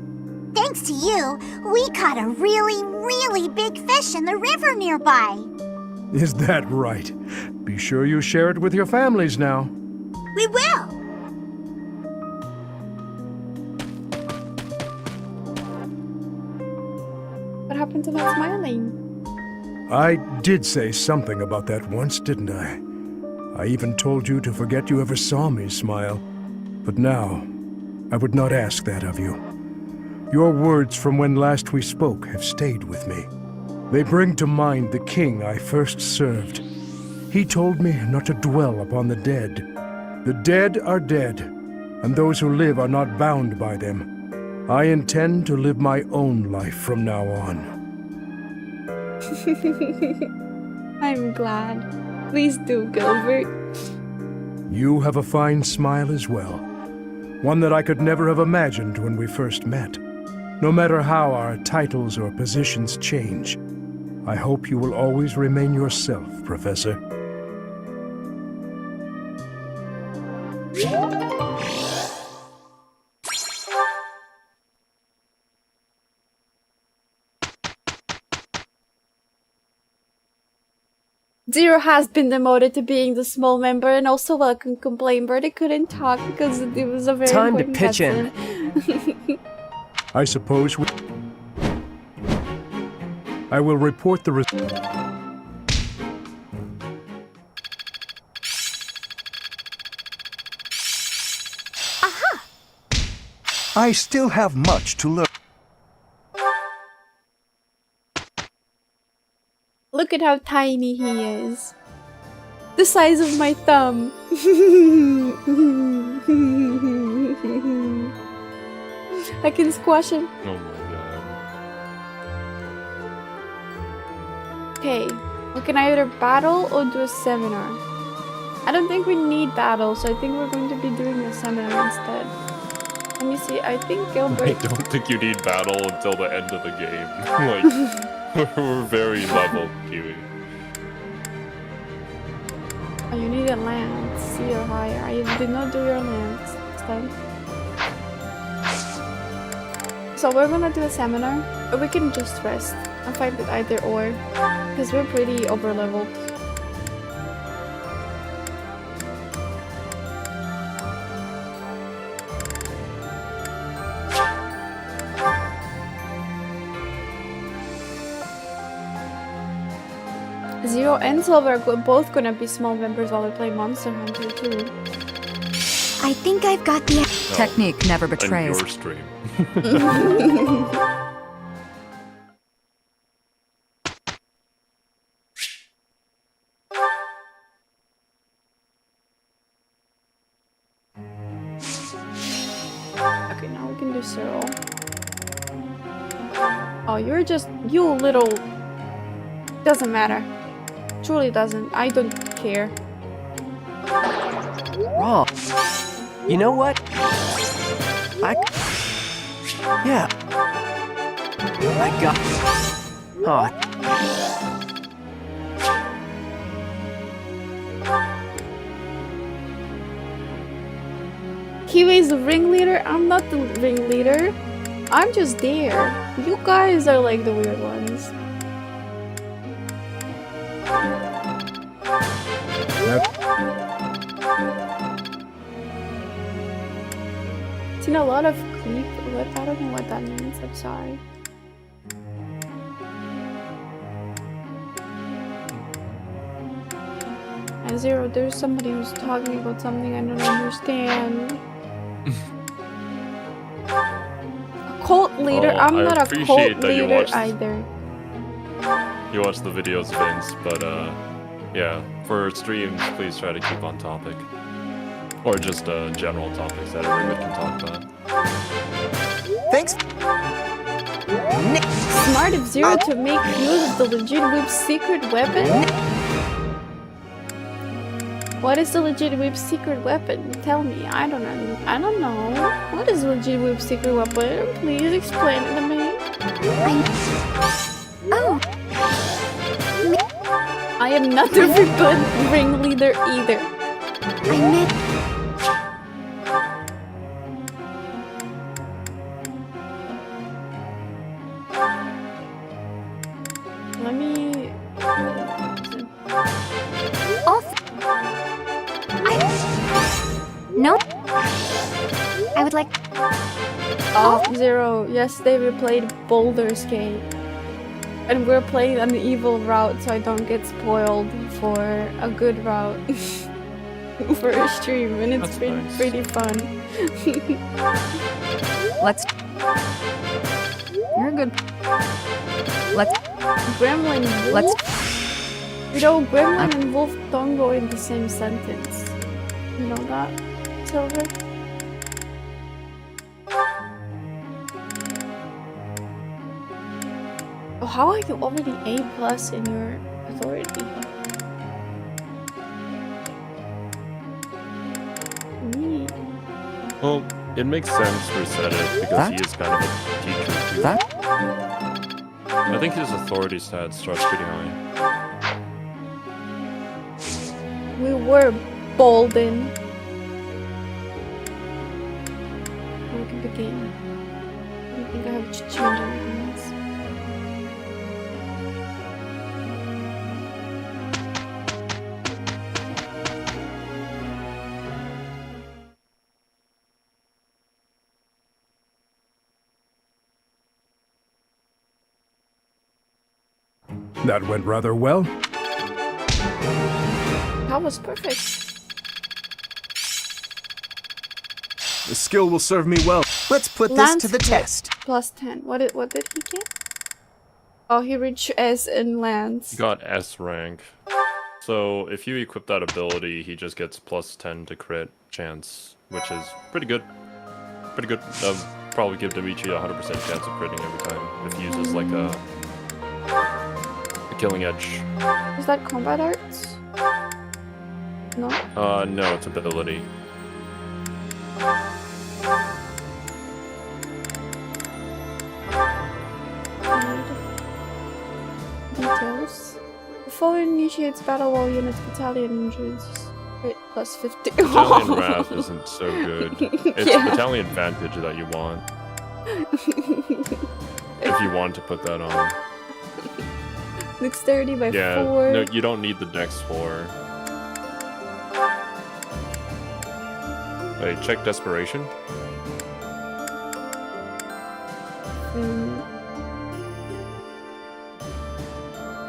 Thanks to you, we caught a really big fish in the river nearby. Is that right? Be sure you share it with your families now. We will! What happened to that smiling? I did say something about that once, didn't I? I even told you to forget you ever saw me smile. But now, I would not ask that of you. Your words from when last we spoke have stayed with me. They bring to mind the king I first served. He told me not to dwell upon the dead. The dead are dead, and those who live are not bound by them. I intend to live my own life from now on. I'm glad. Please do, Gilbert. You have a fine smile as well. One that I could never have imagined when we first met. No matter how our titles or positions change, I hope you will always remain yourself, Professor. Xero has been demoted to being the small member, and also welcome complain, but I couldn't talk because it was a very Time to important pitch in. I suppose I will report the result. Aha! I still have much to learn. Look at how tiny he is. The size of my thumb. I can squash him. Oh my god. Okay, we can either battle or do a seminar. I don't think we need battle, so I think we're going to be doing a seminar instead. Let me see, I think I Gilbert... don't think you need battle until the end of the game. Like, we're very level, Kiwi. Oh, you need a lance, C or higher. I did not do your lance this time. So we're gonna do a seminar, or we can just rest. I'm fine with either or, because we're pretty over-leveled. Xero and Silver are both gonna be small members while we play Monster Hunter too. I think I've got the... Technique never And betrays. your stream. Okay, now we can do Cyril. Oh, you're just... you little... Doesn't matter. Truly doesn't. I don't care. Raw. You know what? Yeah. I got... Oh. Kiwi's the ringleader? I'm not the ringleader. I'm just there. You guys are like the weird ones. Seen a lot of creep. What? I don't know what that means. I'm sorry. And Xero, there's somebody who's talking about something I don't understand. A cult leader? Oh, I'm I not a appreciate cult that you leader watched- either. You watch the videos, Vince, but yeah, for streams, please try to keep on topic. Or just general topics that everyone can talk about. Thanks. Smart of Xero to make use of the legit Weeb's secret weapon? What is the legit Weeb's secret weapon? Tell me. I don't know. I don't know. What is legit Weeb's secret weapon? Please explain it to me. Oh. I am not the good ringleader either. I meant... Let me... Off. Nope. I would like... Oh, Xero. Yesterday we played Baldur's Gate. And we're playing an evil route so I don't get spoiled for a good route. For a stream, and it's been nice. pretty fun. Let's... You're good. Let's... Gremlin Wolf? Let's... You know, Gremlin and Wolf don't go in the same sentence. You know that, Silver? Oh, how are you already A+ in your authority? Neat. Well, it makes sense for Sedit because he is kind of a teacher too. I think his authority stat starts pretty high. We were Bolden. We can begin. I don't think I have to change anything else. That went rather well. That was perfect. The skill will serve me well. Let's put this to the test. Plus 10. What did he get? Oh, he reached S in Lance. He got S rank. So if you equip that ability, he just gets plus 10 to crit chance, which is pretty good. Pretty good. Probably give Dimitri a 100% chance of critting every time if he uses like a killing edge. Is that combat arts? No? No, it's ability. Details. Before it initiates battle while units battalion injuries. Wait, plus 50. Battalion Wrath isn't so good. It's Yeah. Battalion Vantage that you want. If you want to put that on. Dexterity by Yeah, 4. no, you don't need the Dex 4. Wait, check Desperation.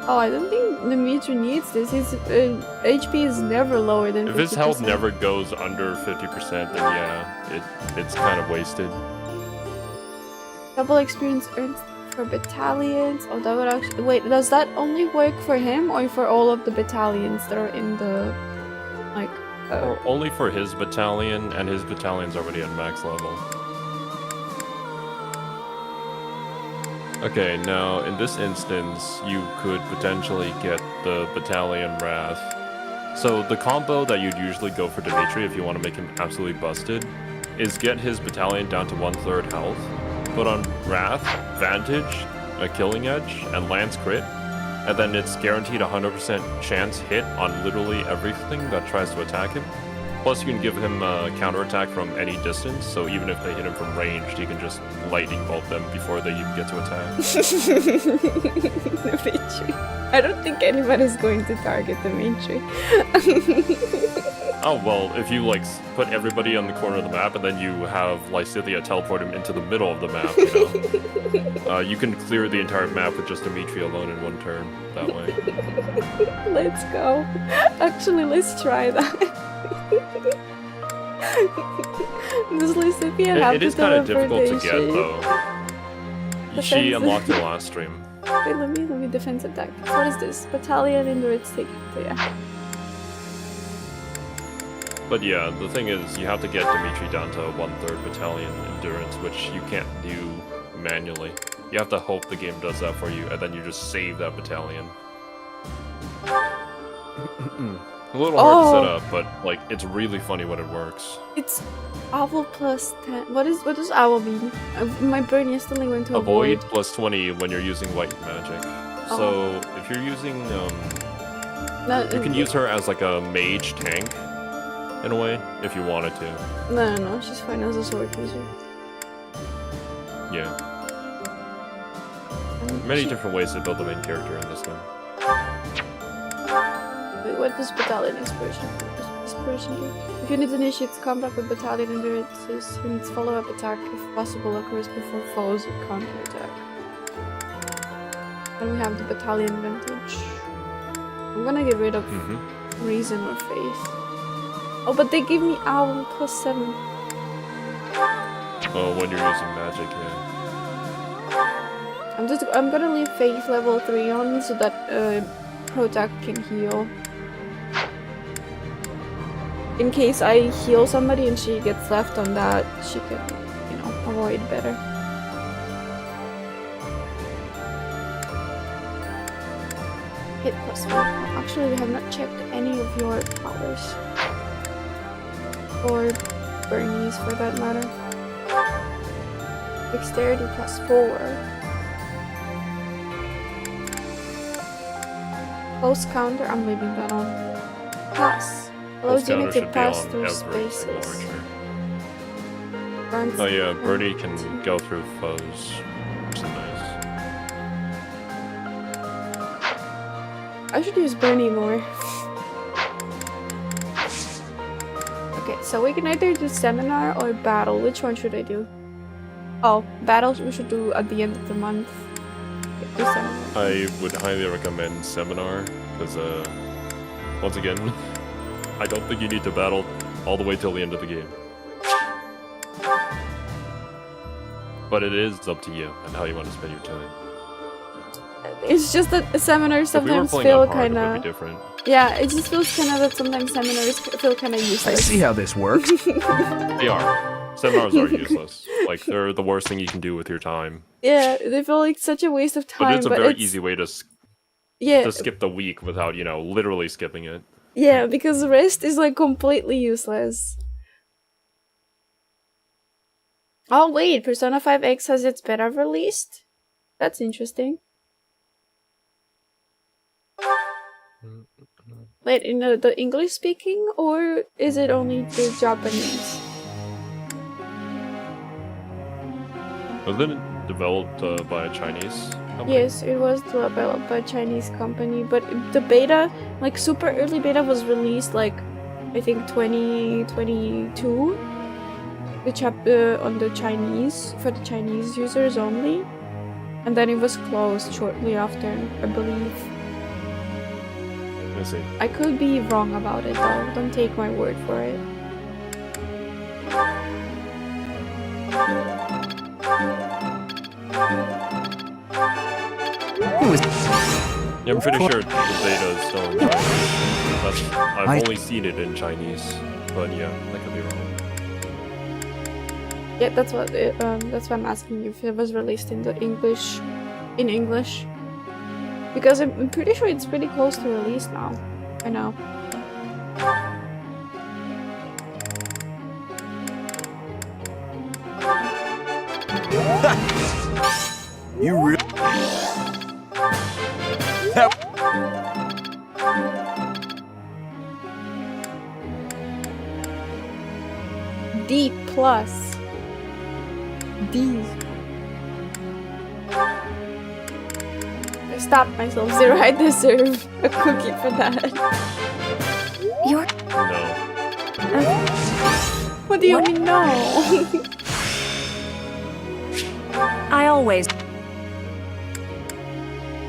Oh, I don't think Dimitri needs this. His HP is never lower than 50%. If his health never goes under 50%, then yeah, it's kind of wasted. Double experience earned for battalions. Oh, that would actually... Wait, does that only work for him or for all of the battalions that are in the... Like... Or only for his battalion, and his battalion's already at max level. Okay, now in this instance, you could potentially get the Battalion Wrath. So the combo that you'd usually go for Dimitri if you want to make him absolutely busted is get his battalion down to 1/3 health, put on Wrath, Vantage, a Killing Edge, and Lance Crit, and then it's guaranteed 100% chance hit on literally everything that tries to attack him. Plus you can give him a counterattack from any distance, so even if they hit him from range, he can just lightning bolt them before they even get to attack. Dimitri. I don't think anybody's going to target Dimitri. Oh, well, if you, like, put everybody on the corner of the map and then you have Lysithea teleport him into the middle of the map, you know? You can clear the entire map with just Dimitri alone in one turn, that way. Let's go. Actually, let's try that. Does Lysithea have It is kind of difficult to get, though. She unlocked it last stream. Wait, let me defense attack. What is this? Battalion endurance take. Yeah. But yeah, the thing is, you have to get Dimitri down to 1/3 battalion endurance, which you can't do manually. You have to hope the game does that for you, and then you just save that battalion. A little hard to set up, but like it's really funny when it works. It's owl plus 10. What does owl mean? My brain instantly went to Avoid plus 20 when you're using white magic. So if you're using you can use her as like a mage tank in a way if you wanted to. No, she's fine as a sword user. Yeah. Many different ways to build the main character in this game. Wait, what does battalion inspiration do? If unit initiates combat with battalion endurances, units follow-up attack, if possible, occurs before foes counter-attack. And we have the battalion vintage. I'm gonna get rid of reason or faith. Oh, but they give me owl plus 7. Well, when you're using magic, yeah. I'm gonna leave faith level 3 on so that Protect can heal. In case I heal somebody and she gets left on that, she can, you know, avoid better. Hit plus 1. Actually, we have not checked any of your powers. Or Bernie's for that matter. Dexterity plus 4. Close counter, I'm leaving that on. Pass. Allows unit to pass through spaces. Oh yeah, Bernie can go through foes. Which is nice. I should use Bernie more. Okay, so we can either do seminar or battle. Which one should I do? Oh, battle we should do at the end of the month. Do seminar. I would highly recommend Seminar, because, once again, I don't think you need to battle all the way till the end of the game. But it is up to you and how you want to spend your time. It's just that seminars sometimes feel kind of different. Yeah, it just feels kind of that sometimes seminars feel kind of useless. I see how this works. They are. Seminars are useless. Like, they're the worst thing you can do with your time. Yeah, they feel like such a waste of time. But it's a very easy way to skip the week without, you know, literally skipping it. Yeah, because the rest is like completely useless. Oh wait, Persona 5X has its beta released? That's interesting. Wait, in the English speaking, or is it only the Japanese? Wasn't it developed by a Chinese company? Yes, it was developed by a Chinese company, but the beta, like super early beta, was released like I think 2022. The chapter on the Chinese for the Chinese users only, and then it was closed shortly after, I believe. I see. I could be wrong about it though. Don't take my word for it. Yeah, I'm pretty sure the beta is still in Chinese. I've only seen it in Chinese, but yeah, I could be wrong. Yeah, that's why I'm asking you if it was released in English, because I'm pretty sure it's pretty close to release now. I know. You really? D plus. D's. I stopped myself, Xero. I deserve a cookie for that. You're... No. What do you mean no? I always...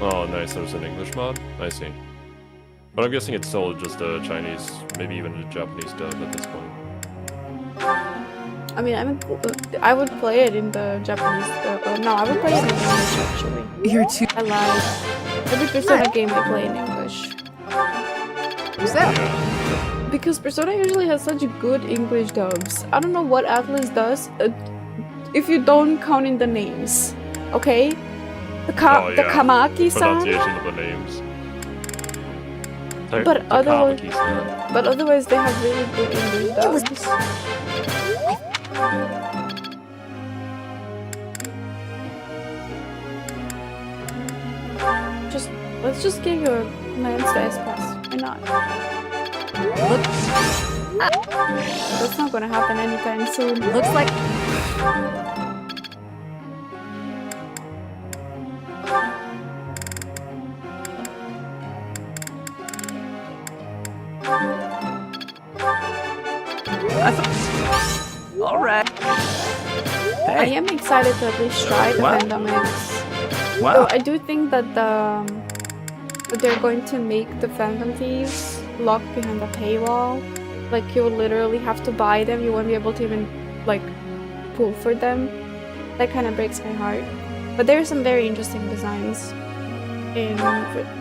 Oh, nice. There's an English mod? I see. But I'm guessing it's still just a Chinese, maybe even a Japanese dub at this point. I mean, I would play it in the Japanese. No, I would play it in English actually. You're too... I lied. Every Persona game I play in English. What's that? Because Persona usually has such good English dubs. I don't know what Atlas does if you don't count in the names. Okay? The Kamaki-san. Pronunciation of the names. But otherwise they have really good English dubs. Let's just get your Lance to S-Pass. Why not? That's not gonna happen anytime soon. Looks like... Alright. I am excited to at least try the Fandom X. Wow. So I do think that that they're going to make the Phantom Thieves locked behind a paywall. Like you will literally have to buy them. You won't be able to even like pull for them. That kind of breaks my heart. But there are some very interesting designs in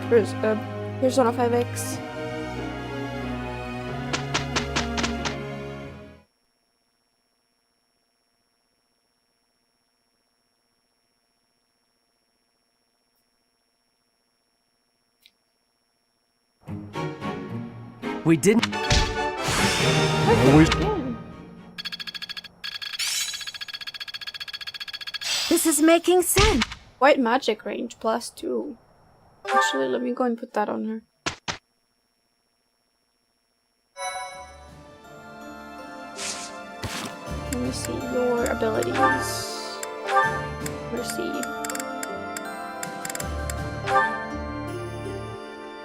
Persona 5X. We didn't... Always... This is making sense. White magic range +2. Actually, let me go and put that on her. Let me see your abilities. Mercy.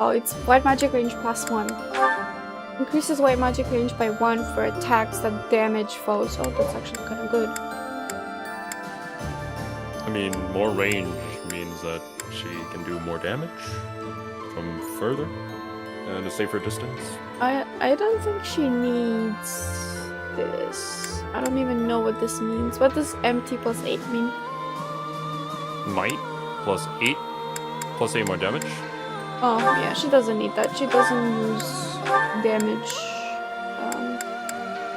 Oh, it's white magic range +1. Increases white magic range by 1 for attacks that damage foes. Oh, that's actually kind of good. I mean, more range means that she can do more damage from further and a safer distance. I don't think she needs this. I don't even know what this means. What does MT +8 mean? Might +8 +8 more damage. Oh, yeah, she doesn't need that. She doesn't use damage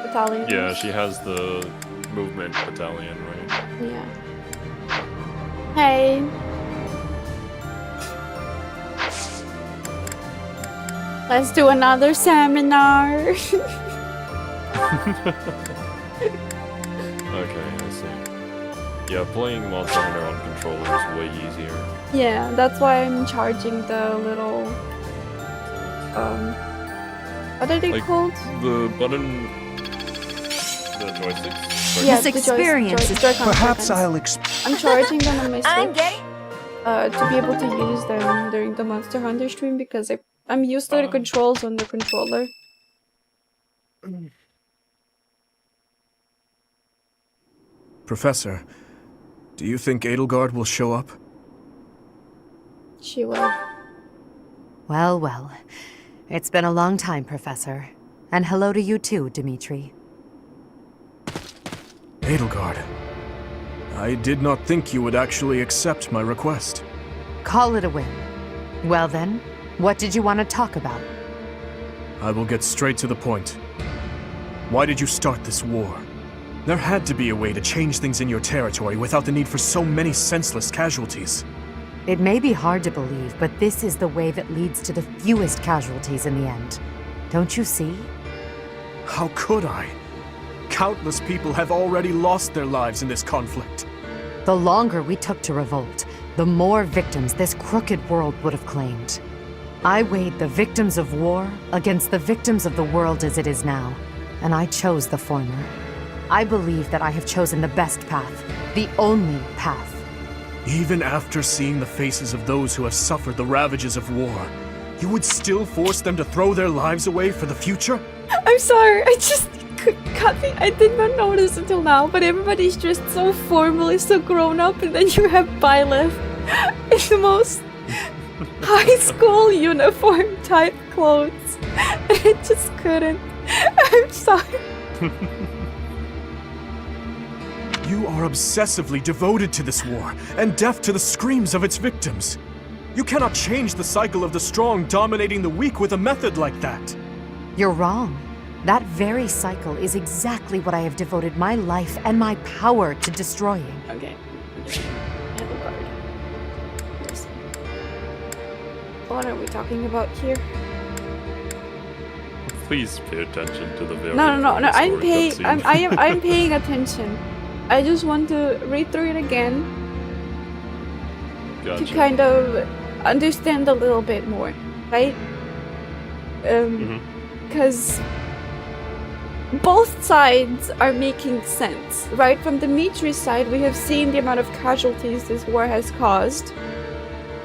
battalions. Yeah, she has the movement battalion, right? Yeah. Hey. Let's do another seminar. Okay, I see. Yeah, playing Monster Hunter on controller is way easier. Yeah, that's why I'm charging the little what are they Like, called? The button... The joysticks? Yeah, This the experience is- Joy-Con Perhaps buttons. I'm charging them on my Switch. I'm getting... To be able to use them during the Monster Hunter stream because I'm used to the controls on the controller. Professor, do you think Edelgard will show up? She will. Well, well. It's been a long time, Professor. And hello to you too, Dimitri. Edelgard, I did not think you would actually accept my request. Call it a win. Well then, what did you want to talk about? I will get straight to the point. Why did you start this war? There had to be a way to change things in your territory without the need for so many senseless casualties. It may be hard to believe, but this is the way that leads to the fewest casualties in the end. Don't you see? How could I? Countless people have already lost their lives in this conflict. The longer we took to revolt, the more victims this crooked world would have claimed. I weighed the victims of war against the victims of the world as it is now, and I chose the former. I believe that I have chosen the best path, the only path. Even after seeing the faces of those who have suffered the ravages of war, you would still force them to throw their lives away for the future? I'm sorry, I just cut me. I did not notice until now, but everybody's dressed so formally, so grown up, and then you have Byleth in the most high school uniform type clothes. And I just couldn't. I'm sorry. You are obsessively devoted to this war, and deaf to the screams of its victims. You cannot change the cycle of the strong dominating the weak with a method like that. You're wrong. That very cycle is exactly what I have devoted my life and my power to destroying. Okay. What are we talking about here? Please pay attention to the very No. I'm paying. cutscene. I'm paying attention. I just want to read through it again Gotcha. to kind of understand a little bit more, right? Because both sides are making sense, right? From Dimitri's side, we have seen the amount of casualties this war has caused.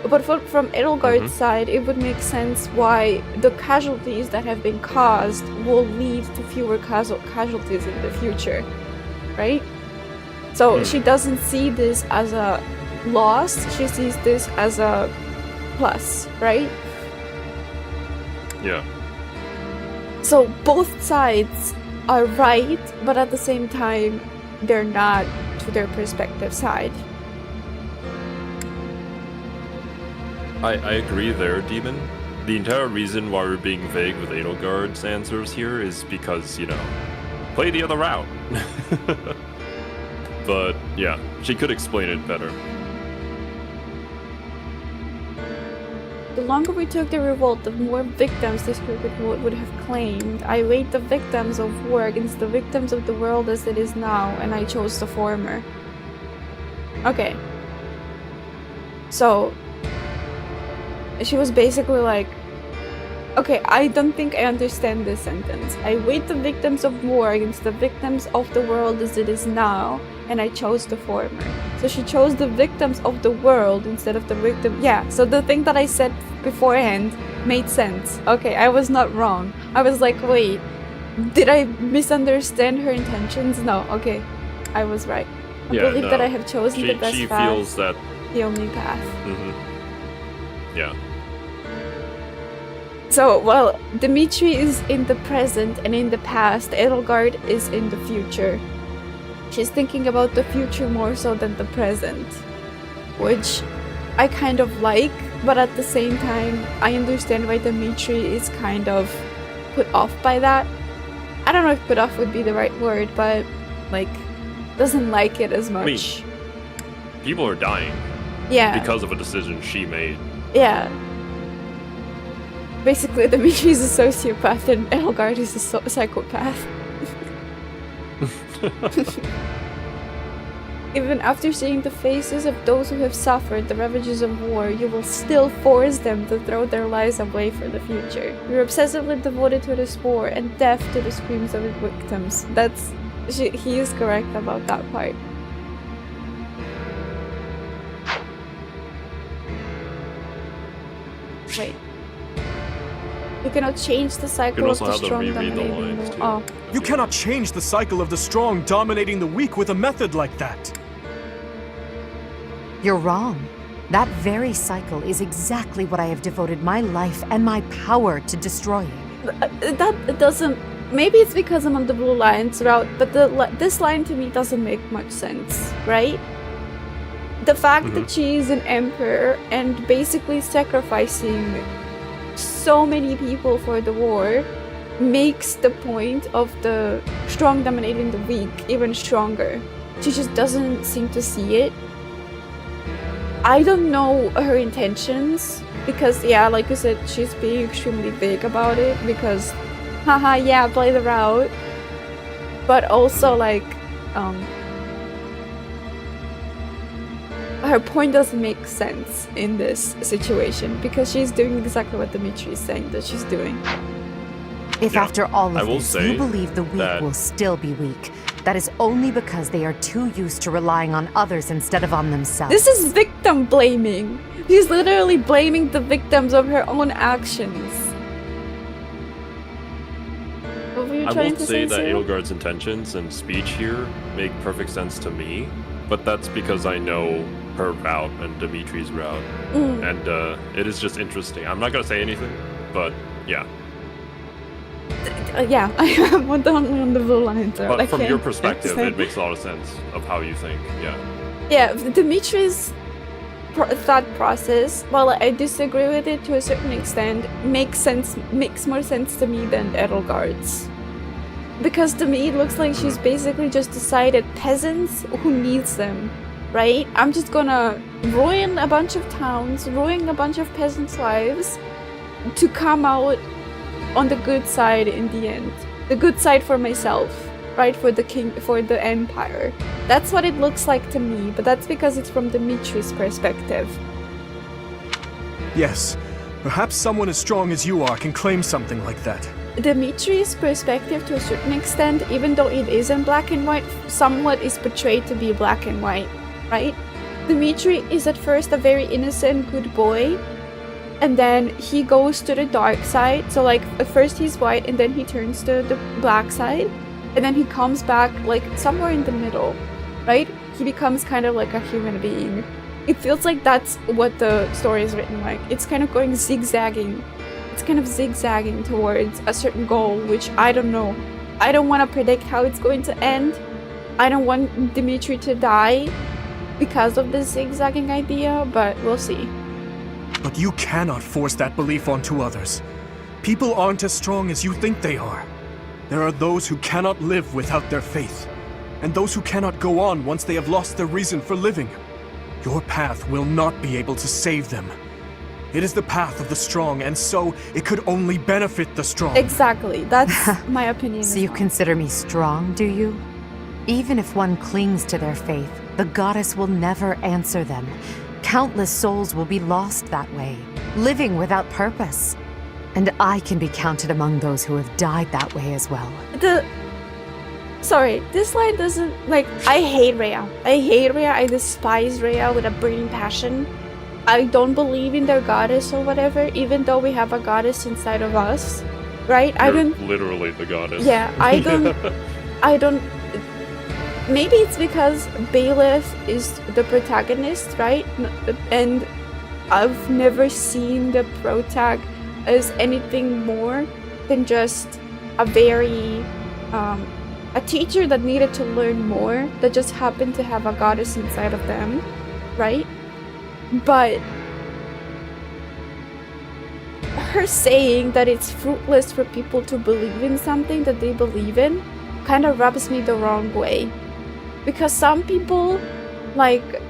But from Edelgard's side, it would make sense why the casualties that have been caused will lead to fewer casualties in the future, right? So she doesn't see this as a loss, she sees this as a plus, right? Yeah. So both sides are right, but at the same time, they're not to their perspective side. I agree there, Demon. The entire reason why we're being vague with Edelgard's answers here is because, you know, play the other route. But, yeah, she could explain it better. The longer we took the revolt, the more victims this group would have claimed. I weighed the victims of war against the victims of the world as it is now, and I chose the former. Okay. So, she was basically like, okay, I don't think I understand this sentence. I weighed the victims of war against the victims of the world as it is now, and I chose the former. So she chose the victims of the world instead of the victim. Yeah, so the thing that I said beforehand made sense. Okay, I was not wrong. I was like, wait, did I misunderstand her intentions? No, okay, I was right. I believe that I have chosen the best path. She feels that... The only path. Yeah. So, well, Dimitri is in the present and in the past. Edelgard is in the future. She's thinking about the future more so than the present, which I kind of like, but at the same time, I understand why Dimitri is kind of put off by that. I don't know if put off would be the right word, but, like, doesn't like it as much. I mean, people are dying. Yeah. Because of a decision she made. Yeah. Basically, Dimitri is a sociopath and Edelgard is a psychopath. Even after seeing the faces of those who have suffered the ravages of war, you will still force them to throw their lives away for the future. You're obsessively devoted to this war and deaf to the screams of its victims. He is correct about that part. Wait. You cannot change the cycle of the strong dominating the... Oh. You cannot change the cycle of the strong dominating the weak with a method like that. You're wrong. That very cycle is exactly what I have devoted my life and my power to destroying. That doesn't... Maybe it's because I'm on the Blue Lion's route, but this line to me doesn't make much sense, right? The fact that she is an emperor and basically sacrificing so many people for the war makes the point of the strong dominating the weak even stronger. She just doesn't seem to see it. I don't know her intentions because, yeah, like you said, she's being extremely vague about it because, haha, yeah, play the route. But also, like, her point doesn't make sense in this situation because she's doing exactly what Dimitri is saying that she's doing. If after all of this you believe the weak will still be weak, that is only because they are too used to relying on others instead of on themselves. This is victim blaming. She's literally blaming the victims of her own actions. What were you I trying will to say that Xero? Edelgard's intentions and speech here make perfect sense to me, but that's because I know her route and Dimitri's route, and it is just interesting. I'm not gonna say anything, but yeah. Yeah, I am on the Blue Line. So But from your perspective, it makes a lot of sense of how you think. Yeah. Yeah, Dimitri's thought process, while I disagree with it to a certain extent, makes more sense to me than Edelgard's. Because to me, it looks like she's basically just decided peasants who needs them, right? I'm just gonna ruin a bunch of towns, ruin a bunch of peasants' lives to come out on the good side in the end. The good side for myself, right? For the king, for the empire. That's what it looks like to me, but that's because it's from Dimitri's perspective. Yes, perhaps someone as strong as you are can claim something like that. Dimitri's perspective to a certain extent, even though it isn't black and white, somewhat is portrayed to be black and white, right? Dimitri is at first a very innocent, good boy, and then he goes to the dark side. So like at first he's white and then he turns to the black side, and then he comes back like somewhere in the middle, right? He becomes kind of like a human being. It feels like that's what the story is written like. It's kind of going zigzagging. It's kind of zigzagging towards a certain goal, which I don't know. I don't want to predict how it's going to end. I don't want Dimitri to die because of this zigzagging idea, but we'll see. But you cannot force that belief onto others. People aren't as strong as you think they are. There are those who cannot live without their faith, and those who cannot go on once they have lost their reason for living. Your path will not be able to save them. It is the path of the strong, and so it could only benefit the strong. Exactly, that's my opinion. So you consider me strong, do you? Even if one clings to their faith, the goddess will never answer them. Countless souls will be lost that way, living without purpose. And I can be counted among those who have died that way as well. Sorry, this line doesn't, like, I hate Rhea. I despise Rhea with a burning passion. I don't believe in their goddess or whatever, even though we have a goddess inside of us, right? You're literally the goddess. Yeah, I don't... Maybe it's because Bailiff is the protagonist, right? And I've never seen the protag as anything more than just a very... a teacher that needed to learn more, that just happened to have a goddess inside of them, right? But her saying that it's fruitless for people to believe in something that they believe in kind of rubs me the wrong way. Because some people, like,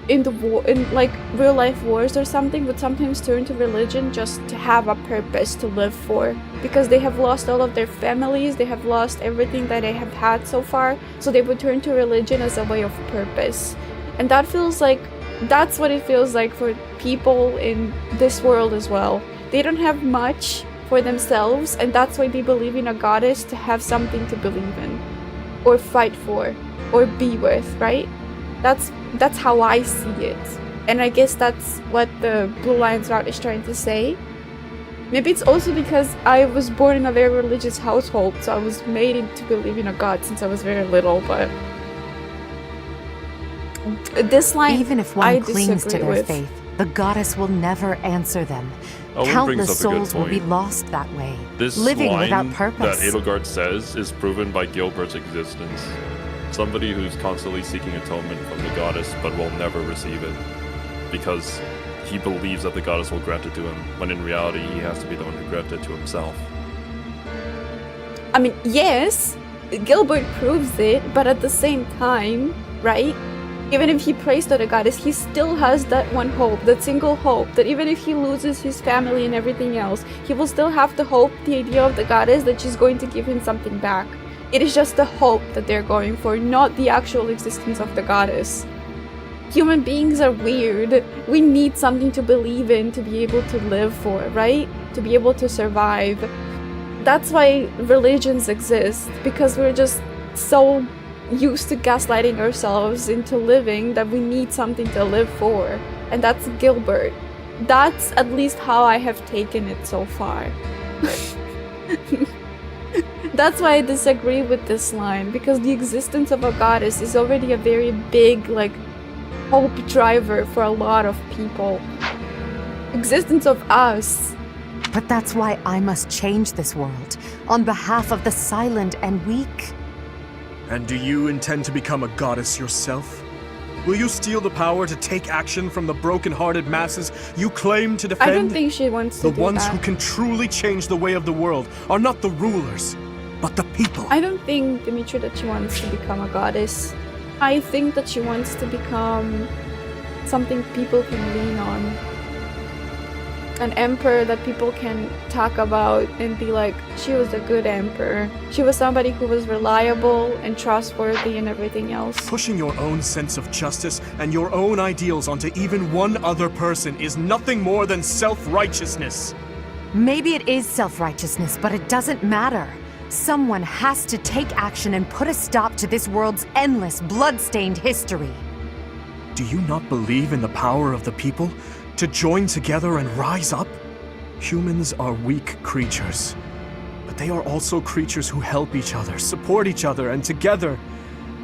in the war, in like real life wars or something, would sometimes turn to religion just to have a purpose to live for, because they have lost all of their families, they have lost everything that they have had so far, so they would turn to religion as a way of purpose. And that feels like, that's what it feels like for people in this world as well. They don't have much for themselves, and that's why they believe in a goddess to have something to believe in, or fight for, or be with, right? That's how I see it. And I guess that's what the Blue Lion's route is trying to say. Maybe it's also because I was born in a very religious household, so I was made to believe in a god since I was very little, but this line, even if one I clings to disagree their with. faith, the goddess will never answer them. Owen Countless brings up a good souls will be point. lost that way, This living line without purpose. that Edelgard says is proven by Gilbert's existence. Somebody who's constantly seeking atonement from the goddess but will never receive it, because he believes that the goddess will grant it to him, when in reality he has to be the one who grants it to himself. I mean, yes, Gilbert proves it, but at the same time, right? Even if he prays to the goddess, he still has that one hope, that single hope, that even if he loses his family and everything else, he will still have the hope, the idea of the goddess, that she's going to give him something back. It is just the hope that they're going for, not the actual existence of the goddess. Human beings are weird. We need something to believe in to be able to live for, right? To be able to survive. That's why religions exist, because we're just so used to gaslighting ourselves into living that we need something to live for. And that's Gilbert. That's at least how I have taken it so far. That's why I disagree with this line, because the existence of a goddess is already a very big, like, hope driver for a lot of people. Existence of us. But that's why I must change this world, on behalf of the silent and weak. And do you intend to become a goddess yourself? Will you steal the power to take action from the broken-hearted masses you claim to defend? I don't think she wants to The do ones that. who can truly change the way of the world are not the rulers, but the people. I don't think, Dimitri, that she wants to become a goddess. I think that she wants to become something people can lean on. An emperor that people can talk about and be like, she was a good emperor. She was somebody who was reliable and trustworthy and everything else. Pushing your own sense of justice and your own ideals onto even one other person is nothing more than self-righteousness. Maybe it is self-righteousness, but it doesn't matter. Someone has to take action and put a stop to this world's endless, blood-stained history. Do you not believe in the power of the people? To join together and rise up? Humans are weak creatures, but they are also creatures who help each other, support each other, and together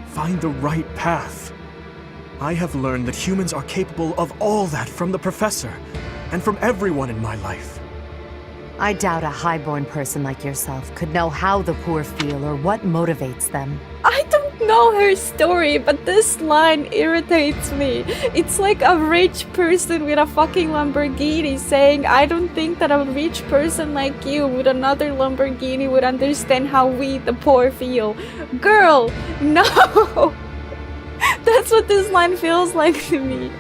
find the right path. I have learned that humans are capable of all that from the professor, and from everyone in my life. I doubt a highborn person like yourself could know how the poor feel or what motivates them. I don't know her story, but this line irritates me. It's like a rich person with a fucking Lamborghini saying, I don't think that a rich person like you with another Lamborghini would understand how we, the poor, feel. Girl, no! That's what this line feels like to me.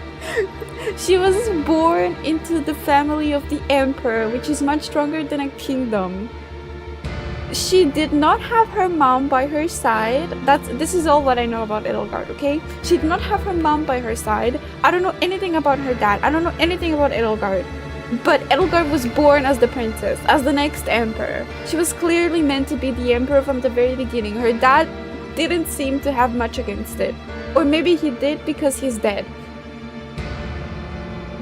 She was born into the family of the emperor, which is much stronger than a kingdom. She did not have her mom by her side. This is all what I know about Edelgard, okay? She did not have her mom by her side. I don't know anything about her dad. I don't know anything about Edelgard. But Edelgard was born as the princess, as the next emperor. She was clearly meant to be the emperor from the very beginning. Her dad didn't seem to have much against it. Or maybe he did because he's dead.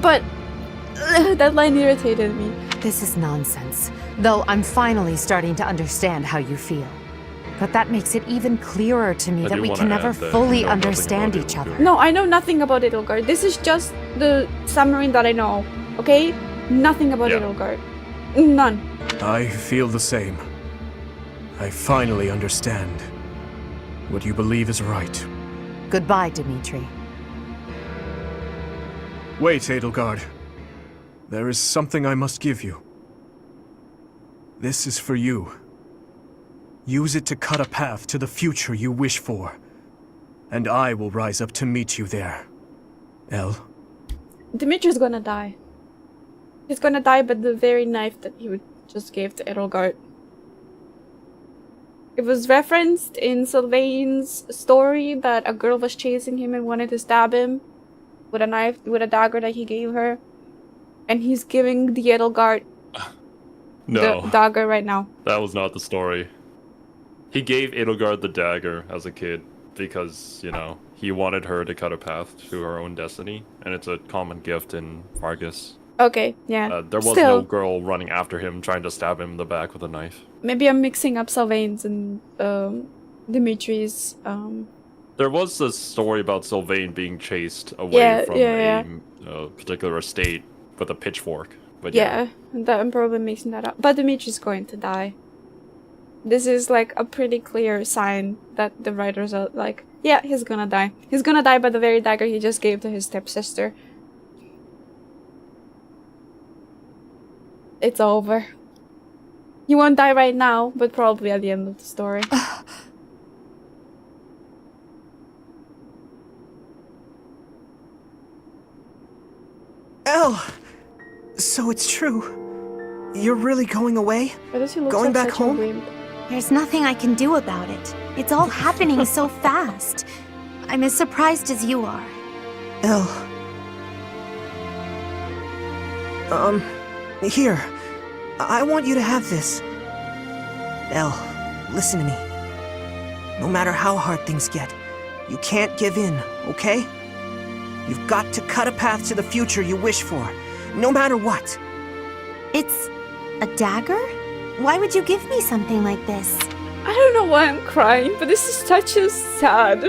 But that line irritated me. This is nonsense, though I'm finally starting to understand how you feel. But that makes it even clearer to me that we can never fully understand each other. No, I know nothing about Edelgard. This is just the summary that I know, okay? Nothing about Edelgard. None. I feel the same. I finally understand. What you believe is right. Goodbye, Dimitri. Wait, Edelgard. There is something I must give you. This is for you. Use it to cut a path to the future you wish for. And I will rise up to meet you there. El? Dimitri's gonna die. He's gonna die by the very knife that he just gave to Edelgard. It was referenced in Sylvain's story that a girl was chasing him and wanted to stab him with a knife, with a dagger that he gave her. And he's giving the Edelgard No, the dagger right now. that was not the story. He gave Edelgard the dagger as a kid because, you know, he wanted her to cut a path to her own destiny, and it's a common gift in Vargas. Okay, yeah. There was Still, no girl running after him trying to stab him in the back with a knife. maybe I'm mixing up Sylvain's and Dimitri's. There was a story about Sylvain being chased away from a particular estate with a pitchfork. But Yeah, that I'm probably mixing that up. But Dimitri's going to die. This is like a pretty clear sign that the writers are like, yeah, he's gonna die. He's gonna die by the very dagger he just gave to his stepsister. It's over. He won't die right now, but probably at the end of the story. El! So it's true. You're really going away? Why does he look Going like back such a home? wimp? There's nothing I can do about it. It's all happening so fast. I'm as surprised as you are. El. Here. I want you to have this. El, listen to me. No matter how hard things get, you can't give in, okay? You've got to cut a path to the future you wish for, no matter what. It's a dagger? Why would you give me something like this? I don't know why I'm crying, but this is such a sad.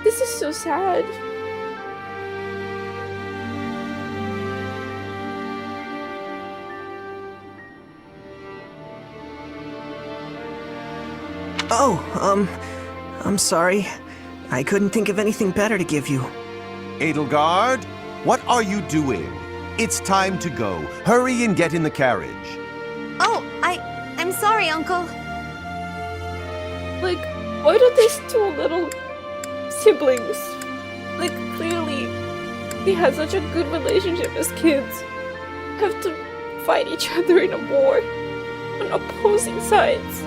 This is so sad. Oh, I'm sorry. I couldn't think of anything better to give you. Edelgard, what are you doing? It's time to go. Hurry and get in the carriage. Oh, I'm sorry, Uncle. Like, why do these two little siblings, like, clearly they had such a good relationship as kids, have to fight each other in a war on opposing sides?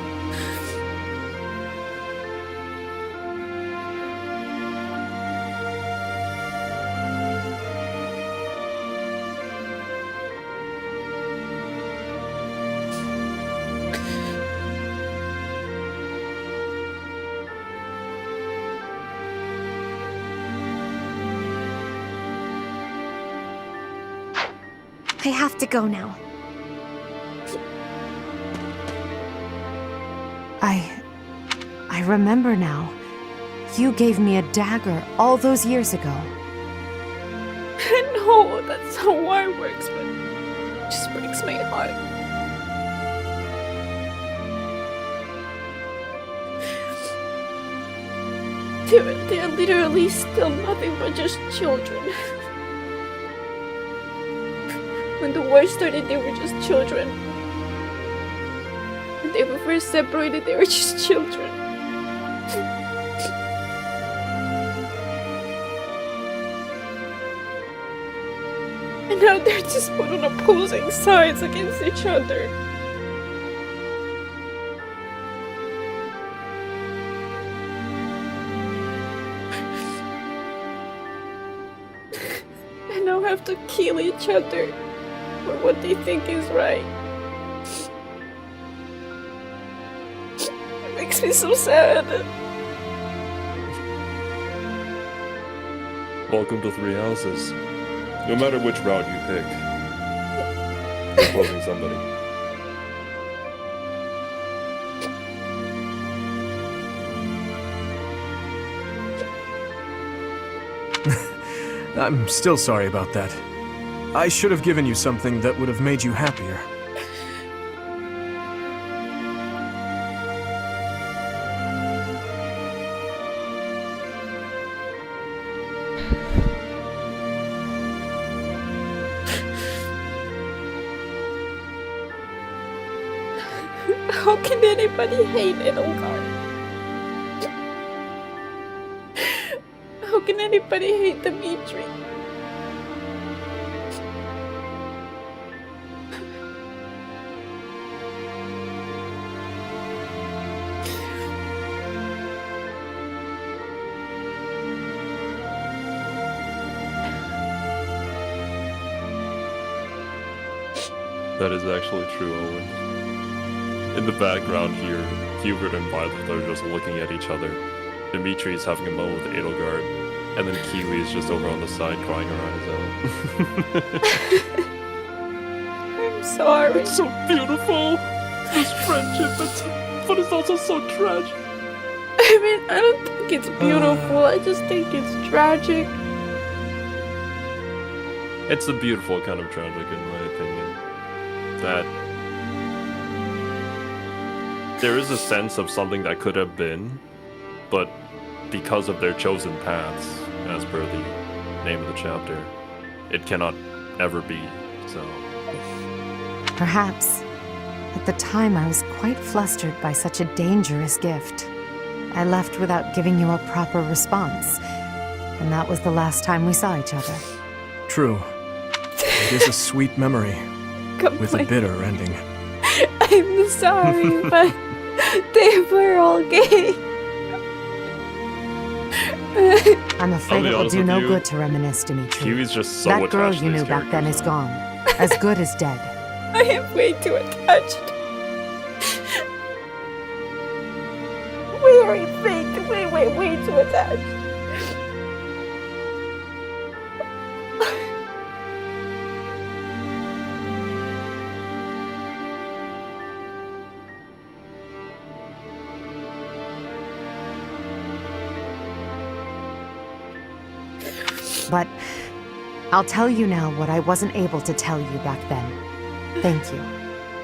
I have to go now. I remember now. You gave me a dagger all those years ago. I know that's how war works, but it just breaks my heart. They're literally still nothing but just children. When the war started, they were just children. When they were first separated, they were just children. And now they're just put on opposing sides against each other. And now have to kill each other for what they think is right. It makes me so sad. Welcome to Three Houses. No matter which route you pick, you're opposing somebody. I'm still sorry about that. I should have given you something that would have made you happier. How can anybody hate Edelgard? How can anybody hate Dimitri? That is actually true, Owen. In the background here, Hubert and Violet are just looking at each other. Dimitri is having a moment with Edelgard, and then Kiwi is just over on the side crying her eyes out. I'm sorry. It's so beautiful! This friendship, but it's also so tragic. I mean, I don't think it's beautiful, I just think it's tragic. It's a beautiful kind of tragic, in my opinion. That there is a sense of something that could have been, but because of their chosen paths, as per the name of the chapter, it cannot ever be, so... Perhaps. At the time, I was quite flustered by such a dangerous gift. I left without giving you a proper response, and that was the last time we saw each other. True. It is a sweet memory, with a bitter ending. I'm sorry, but they were all gay. I'm afraid it will do no good to reminisce, Dimitri. Kiwi's just so that girl attached to you these knew back then is characters. gone. As good as dead. I am way too attached. Very fake, way too attached. But I'll tell you now what I wasn't able to tell you back then. Thank you,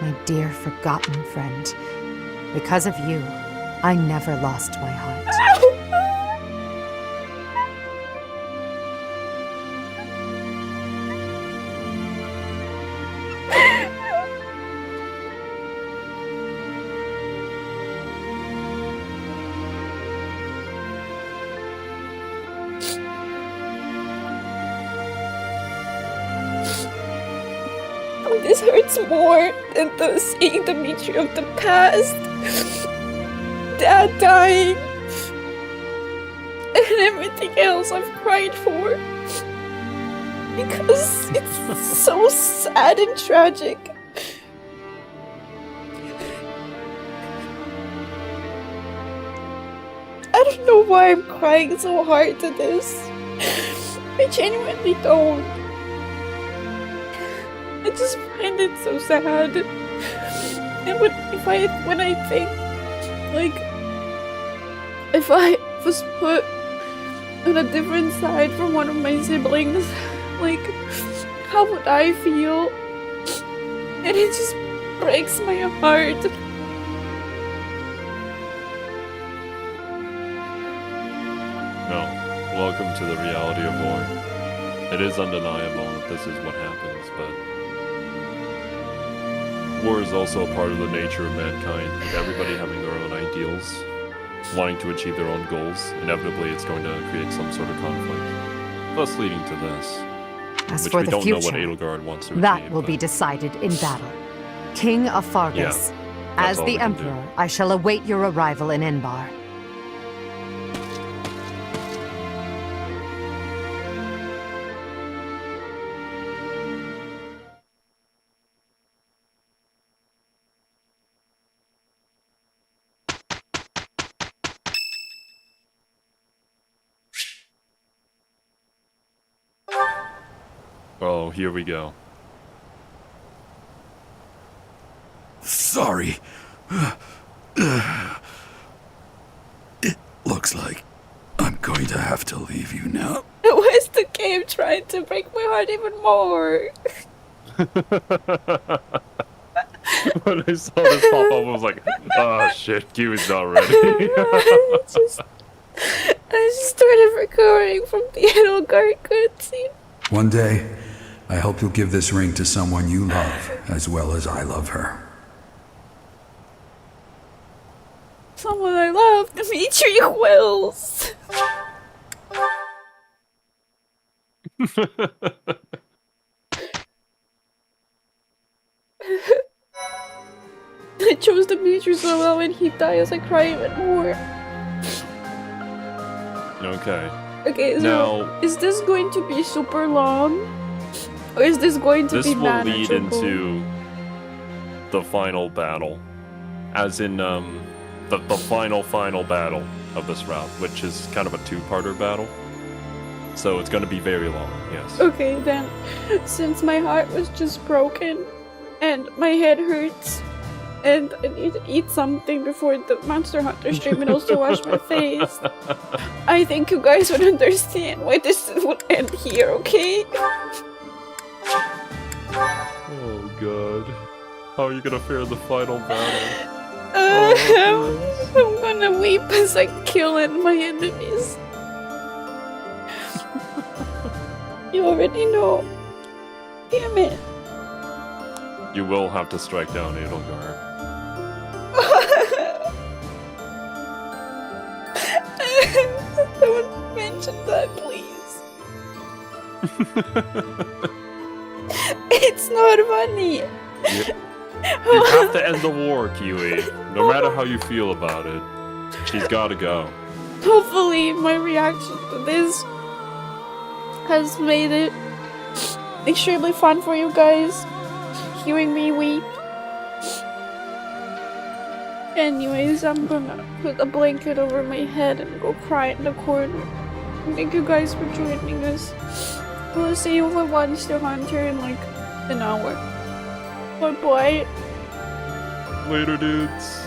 my dear forgotten friend. Because of you, I never lost my heart. This hurts more than the seeing Dimitri of the past. Dad dying. And everything else I've cried for. Because it's so sad and tragic. I don't know why I'm crying so hard to this. I genuinely don't. I just find it so sad. And when I think, like, if I was put on a different side from one of my siblings, like, how would I feel? And it just breaks my heart. No. Welcome to the reality of war. It is undeniable that this is what happens, but war is also a part of the nature of mankind, with everybody having their own ideals, wanting to achieve their own goals. Inevitably, it's going to create some sort of conflict, thus leading to this. As which for we the don't future, know what Edelgard wants to that achieve. will be decided in battle. King of Fargus, that's as all the we can do. Emperor, I shall await your arrival in Enbar. Oh, here we go. Sorry. It looks like I'm going to have to leave you now. Why is the game trying to break my heart even more? When I saw this pop up, I was like, oh shit, Kiwi's not ready. I just started recovering from the Edelgard cutscene. One day, I hope you'll give this ring to someone you love as well as I love her. Someone I love, Dimitri, who else? I chose Dimitri so well. When he dies, I cry even more. Okay. Okay, so now, is this going to be super long? Or is this going to this be will lead manageable? into the final battle. As in, the final battle of this route, which is kind of a two-parter battle. So it's gonna be very long, yes. Okay, then, since my heart was just broken, and my head hurts, and I need to eat something before the Monster Hunter stream and also wash my face, I think you guys would understand why this would end here, okay? Oh god. How are you gonna fare the final battle? I'm gonna weep as I kill my enemies. You already know. Damn it. You will have to strike down Edelgard. Don't mention that, please. It's not funny. You have to end the war, Kiwi. No matter how you feel about it. She's gotta go. Hopefully my reaction to this has made it extremely fun for you guys. Hearing me weep. Anyways, I'm gonna put a blanket over my head and go cry in the corner. Thank you guys for joining us. We'll see you for Monster Hunter in like an hour. Bye bye. Later, dudes.